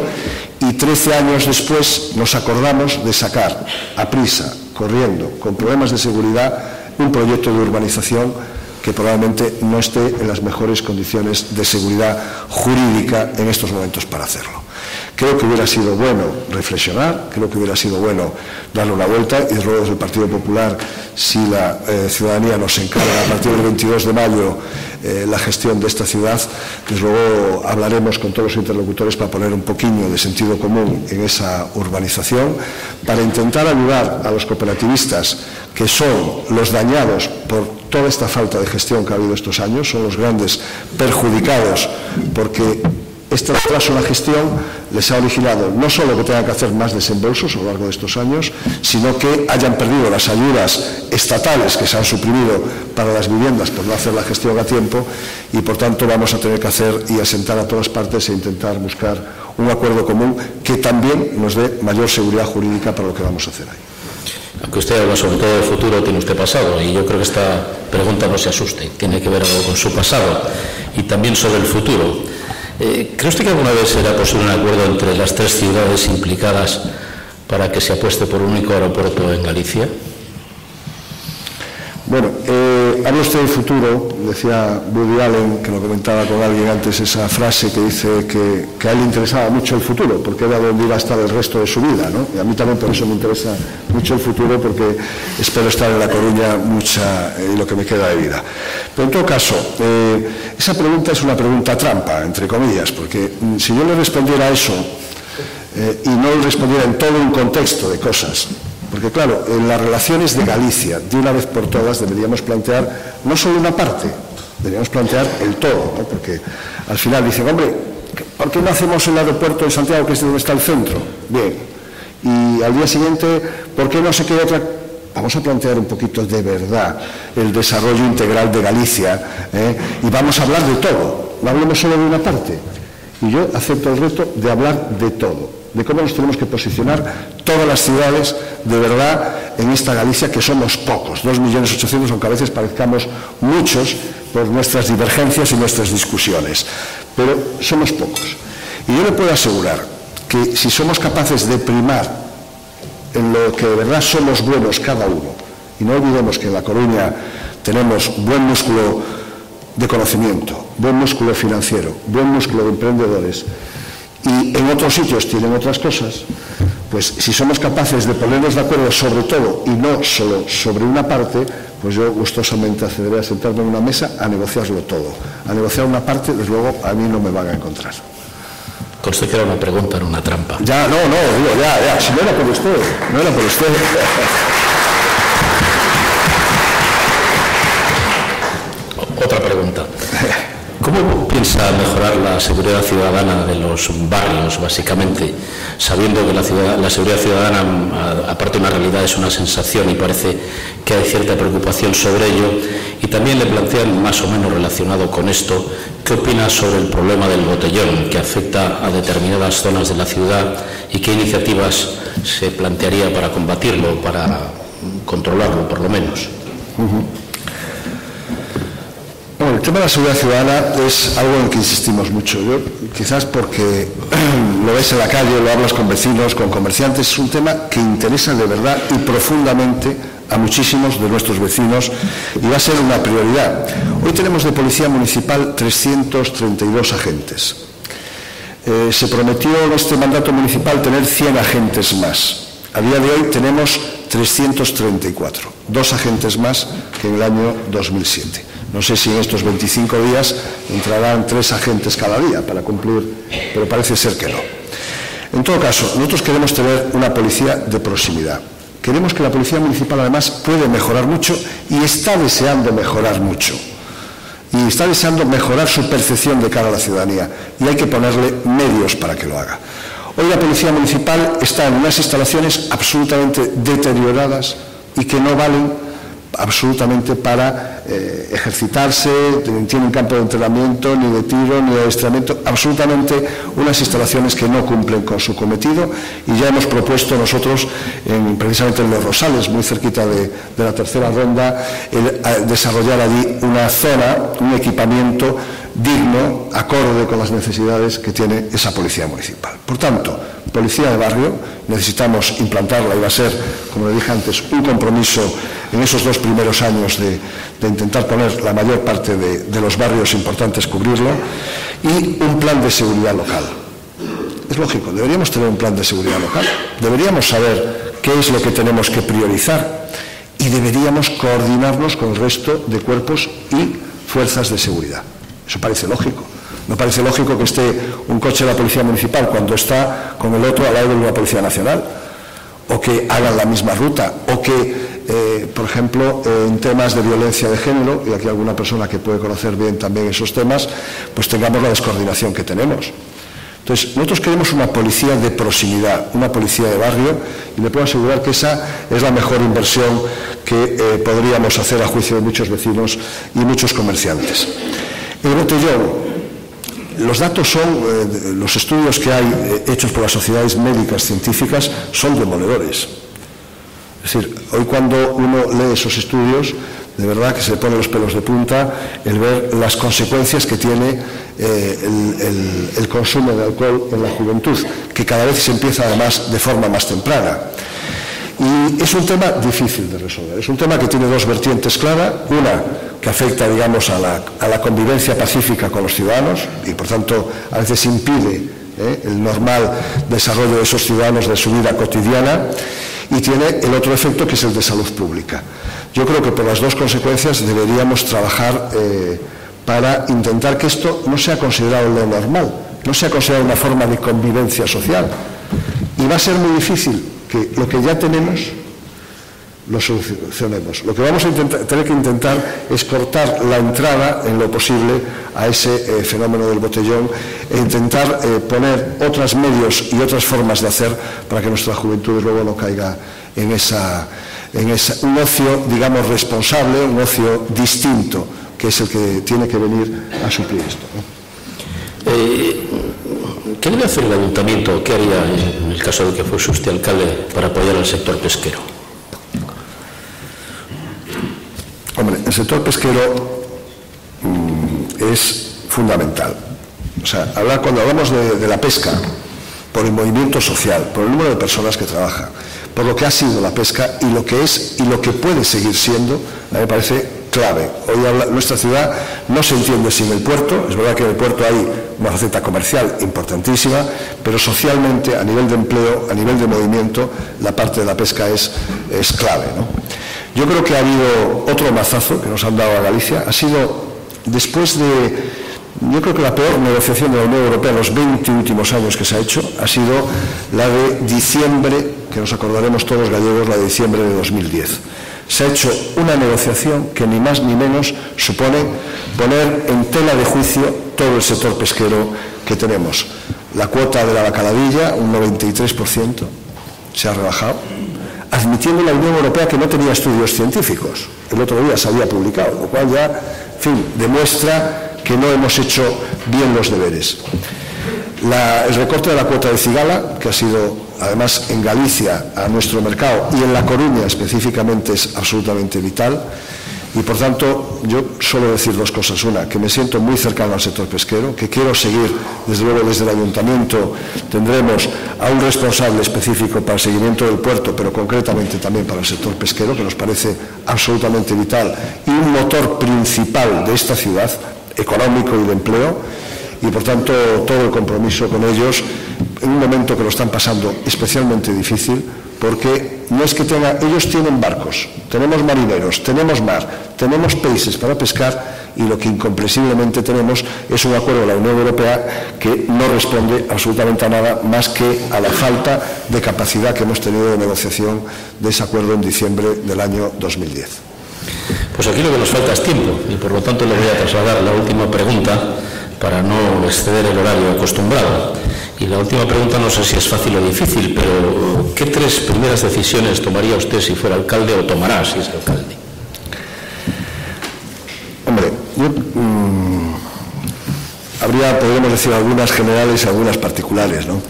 y 13 años después nos acordamos de sacar a prisa, corriendo, con problemas de seguridad, un proyecto de urbanización que probablemente no esté en las mejores condiciones de seguridad jurídica en estos momentos para hacerlo. Creo que hubiera sido bueno reflexionar, creo que hubiera sido bueno darle una vuelta, y luego desde el Partido Popular, si la ciudadanía nos encarga a partir del 22 de mayo la gestión de esta ciudad, desde luego hablaremos con todos los interlocutores para poner un poquillo de sentido común en esa urbanización, para intentar ayudar a los cooperativistas, que son los dañados por toda esta falta de gestión que ha habido estos años, son los grandes perjudicados, porque Este retraso en la gestión les ha originado no solo que tengan que hacer más desembolsos a lo largo de estos años, sino que hayan perdido las ayudas estatales que se han suprimido para las viviendas por no hacer la gestión a tiempo, y por tanto vamos a tener que hacer y asentar a todas partes e intentar buscar un acuerdo común que también nos dé mayor seguridad jurídica para lo que vamos a hacer ahí. Aunque usted habla sobre todo del futuro, tiene usted pasado, y yo creo que esta pregunta no se asuste, tiene que ver algo con su pasado y también sobre el futuro. ¿Cree usted que alguna vez será posible un acuerdo entre las tres ciudades implicadas para que se apueste por un único aeropuerto en Galicia? Bueno, habla usted del futuro, decía Woody Allen, que lo comentaba con alguien antes, esa frase que dice que a él le interesaba mucho el futuro, porque era donde iba a estar el resto de su vida, ¿no? Y a mí también por eso me interesa mucho el futuro, porque espero estar en La Coruña lo que me queda de vida. Pero en todo caso, esa pregunta es una pregunta trampa, entre comillas, porque si yo le respondiera a eso y no le respondiera en todo un contexto de cosas, porque claro, en las relaciones de Galicia, de una vez por todas, deberíamos plantear no solo una parte, deberíamos plantear el todo, ¿no? Porque al final dicen, hombre, ¿por qué no hacemos el aeropuerto de Santiago, que es donde está el centro? Bien. Y al día siguiente, ¿por qué no se queda otra? Vamos a plantear un poquito de verdad el desarrollo integral de Galicia, y vamos a hablar de todo, no hablemos solo de una parte. Y yo acepto el reto de hablar de todo, de cómo nos tenemos que posicionar todas las ciudades de verdad en esta Galicia, que somos pocos, 2.800.000, aunque a veces parezcamos muchos por nuestras divergencias y nuestras discusiones, pero somos pocos. Y yo le puedo asegurar que si somos capaces de primar en lo que de verdad somos buenos cada uno, y no olvidemos que en La Coruña tenemos buen músculo de conocimiento, buen músculo financiero, buen músculo de emprendedores, y en otros sitios tienen otras cosas, pues si somos capaces de ponernos de acuerdo sobre todo y no solo sobre una parte, pues yo gustosamente accederé a sentarme en una mesa a negociarlo todo. A negociar una parte, desde luego, a mí no me van a encontrar. Conste que era una pregunta, era una trampa. Ya, digo, si no era por usted, no era por usted. Otra pregunta. ¿Cómo piensa mejorar la seguridad ciudadana de los barrios, básicamente, sabiendo que la seguridad ciudadana, aparte de una realidad, es una sensación y parece que hay cierta preocupación sobre ello? Y también le plantean, más o menos relacionado con esto, ¿qué opina sobre el problema del botellón que afecta a determinadas zonas de la ciudad y qué iniciativas se plantearía para combatirlo, para controlarlo, por lo menos? Bueno, el tema de la seguridad ciudadana es algo en el que insistimos mucho. Yo, quizás porque lo ves en la calle, lo hablas con vecinos, con comerciantes, es un tema que interesa de verdad y profundamente a muchísimos de nuestros vecinos y va a ser una prioridad. Hoy tenemos de Policía Municipal 332 agentes. Se prometió en este mandato municipal tener 100 agentes más. A día de hoy tenemos 334, 2 agentes más que en el año 2007. No sé si en estos 25 días entrarán 3 agentes cada día para cumplir, pero parece ser que no. En todo caso, nosotros queremos tener una policía de proximidad. Queremos que la Policía Municipal, además, puede mejorar mucho y está deseando mejorar mucho. Y está deseando mejorar su percepción de cara a la ciudadanía. Y hay que ponerle medios para que lo haga. Hoy la Policía Municipal está en unas instalaciones absolutamente deterioradas y que no valen absolutamente para ejercitarse, tiene un campo de entrenamiento, ni de tiro, ni de adiestramiento, absolutamente unas instalaciones que no cumplen con su cometido, y ya hemos propuesto nosotros, precisamente en Los Rosales, muy cerquita de la tercera ronda, desarrollar allí una zona, un equipamiento digno, acorde con las necesidades que tiene esa Policía Municipal. Por tanto, policía de barrio, necesitamos implantarla y va a ser, como le dije antes, un compromiso en esos 2 primeros años de intentar poner la mayor parte de los barrios importantes, cubrirlo, y un plan de seguridad local. Es lógico, deberíamos tener un plan de seguridad local, deberíamos saber qué es lo que tenemos que priorizar y deberíamos coordinarnos con el resto de cuerpos y fuerzas de seguridad. Eso parece lógico. No parece lógico que esté un coche de la Policía Municipal cuando está con el otro al lado de una Policía Nacional, o que hagan la misma ruta, o que, por ejemplo, en temas de violencia de género, y aquí hay alguna persona que puede conocer bien también esos temas, pues tengamos la descoordinación que tenemos. Entonces, nosotros queremos una policía de proximidad, una policía de barrio, y le puedo asegurar que esa es la mejor inversión que podríamos hacer a juicio de muchos vecinos y muchos comerciantes. El botellón. Los datos son, los estudios que hay hechos por las sociedades médicas científicas son demoledores. Es decir, hoy cuando uno lee esos estudios, de verdad que se le pone los pelos de punta el ver las consecuencias que tiene el consumo de alcohol en la juventud, que cada vez se empieza además de forma más temprana. Y es un tema difícil de resolver, es un tema que tiene dos vertientes claras, una que afecta, digamos, a la convivencia pacífica con los ciudadanos y, por tanto, a veces impide el normal desarrollo de esos ciudadanos de su vida cotidiana, y tiene el otro efecto, que es el de salud pública. Yo creo que por las dos consecuencias deberíamos trabajar para intentar que esto no sea considerado lo normal, no sea considerado una forma de convivencia social. Y va a ser muy difícil que lo que ya tenemos lo solucionemos. Lo que vamos a tener que intentar es cortar la entrada en lo posible a ese fenómeno del botellón e intentar poner otros medios y otras formas de hacer para que nuestra juventud luego no caiga en un ocio, digamos, responsable, un ocio distinto, que es el que tiene que venir a suplir esto, ¿no? ¿Qué debe hacer el ayuntamiento? ¿Qué haría en el caso de que fuese usted alcalde para apoyar al sector pesquero? Hombre, el sector pesquero es fundamental. O sea, cuando hablamos de la pesca, por el movimiento social, por el número de personas que trabajan, por lo que ha sido la pesca y lo que es y lo que puede seguir siendo, a mí me parece clave. Hoy nuestra ciudad no se entiende sin el puerto. Es verdad que en el puerto hay una faceta comercial importantísima, pero socialmente, a nivel de empleo, a nivel de movimiento, la parte de la pesca es clave, ¿no? Yo creo que ha habido otro mazazo que nos han dado a Galicia. Ha sido después yo creo que la peor negociación de la Unión Europea en los 20 últimos años que se ha hecho ha sido la de diciembre, que nos acordaremos todos gallegos, la de diciembre de 2010. Se ha hecho una negociación que ni más ni menos supone poner en tela de juicio todo el sector pesquero que tenemos. La cuota de la bacaladilla, un 93%, se ha rebajado, admitiendo la Unión Europea que no tenía estudios científicos. El otro día se había publicado, lo cual ya, en fin, demuestra que no hemos hecho bien los deberes. El recorte de la cuota de cigala, que ha sido, además, en Galicia, a nuestro mercado, y en La Coruña específicamente, es absolutamente vital. Y, por tanto, yo suelo decir dos cosas. Una, que me siento muy cercano al sector pesquero, que quiero seguir, desde luego, desde el ayuntamiento tendremos a un responsable específico para el seguimiento del puerto, pero concretamente también para el sector pesquero, que nos parece absolutamente vital y un motor principal de esta ciudad, económico y de empleo. Y, por tanto, todo el compromiso con ellos en un momento que lo están pasando especialmente difícil, porque no es que ellos tienen barcos, tenemos marineros, tenemos mar, tenemos países para pescar, y lo que incomprensiblemente tenemos es un acuerdo de la Unión Europea que no responde absolutamente a nada más que a la falta de capacidad que hemos tenido de negociación de ese acuerdo en diciembre del año 2010. Pues aquí lo que nos falta es tiempo, y por lo tanto le voy a trasladar la última pregunta para no exceder el horario acostumbrado. Y la última pregunta, no sé si es fácil o difícil, pero ¿qué tres primeras decisiones tomaría usted si fuera alcalde, o tomará si es alcalde? Hombre, podríamos decir algunas generales y algunas particulares, ¿no?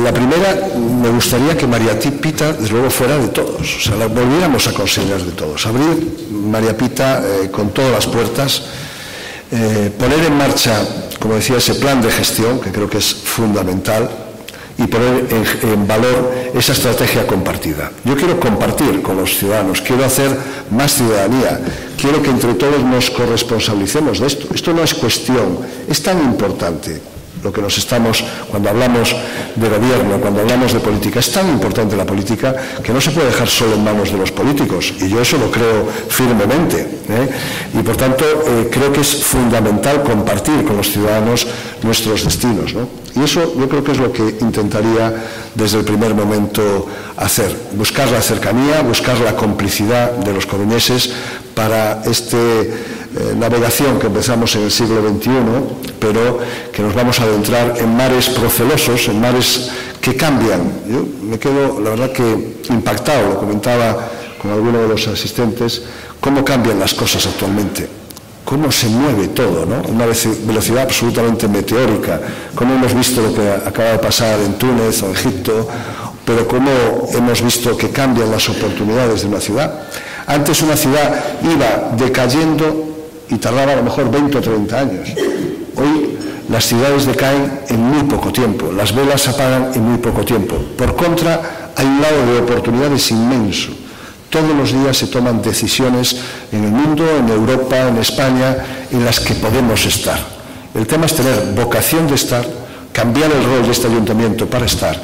La primera, me gustaría que María Pita, desde luego, fuera de todos, o sea, la volviéramos a considerar de todos. Abrir María Pita con todas las puertas, poner en marcha, como decía, ese plan de gestión, que creo que es fundamental, y poner en valor esa estrategia compartida. Yo quiero compartir con los ciudadanos, quiero hacer más ciudadanía, quiero que entre todos nos corresponsabilicemos de esto. Esto no es cuestión, es tan importante lo que cuando hablamos de gobierno, cuando hablamos de política, es tan importante la política que no se puede dejar solo en manos de los políticos, y yo eso lo creo firmemente, y por tanto creo que es fundamental compartir con los ciudadanos nuestros destinos, ¿no? Y eso yo creo que es lo que intentaría desde el primer momento hacer, buscar la cercanía, buscar la complicidad de los coruñeses para este navegación que empezamos en el siglo XXI, pero que nos vamos a adentrar en mares procelosos, en mares que cambian. Yo me quedo, la verdad, que impactado, lo comentaba con alguno de los asistentes, cómo cambian las cosas actualmente, cómo se mueve todo, ¿no? Una velocidad absolutamente meteórica, cómo hemos visto lo que acaba de pasar en Túnez o en Egipto, pero cómo hemos visto que cambian las oportunidades de una ciudad. Antes una ciudad iba decayendo y tardaba a lo mejor 20 o 30 años. Hoy las ciudades decaen en muy poco tiempo, las velas se apagan en muy poco tiempo. Por contra, hay un lado de oportunidades inmenso. Todos los días se toman decisiones en el mundo, en Europa, en España, en las que podemos estar. El tema es tener vocación de estar, cambiar el rol de este ayuntamiento para estar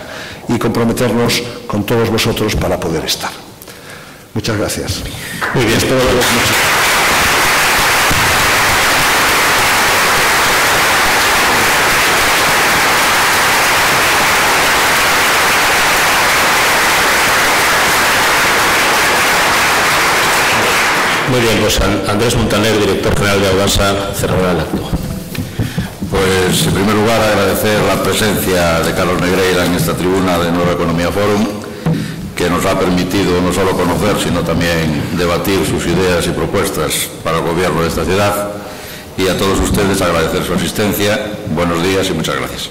y comprometernos con todos vosotros para poder estar. Muchas gracias. Muy bien. Espero veros mucho. Muy bien, pues Andrés Montaner, director general de Audasa, cerrará el acto. Pues, en primer lugar, agradecer la presencia de Carlos Negreira en esta tribuna de Nueva Economía Forum, que nos ha permitido no solo conocer, sino también debatir sus ideas y propuestas para el gobierno de esta ciudad. Y a todos ustedes agradecer su asistencia. Buenos días y muchas gracias.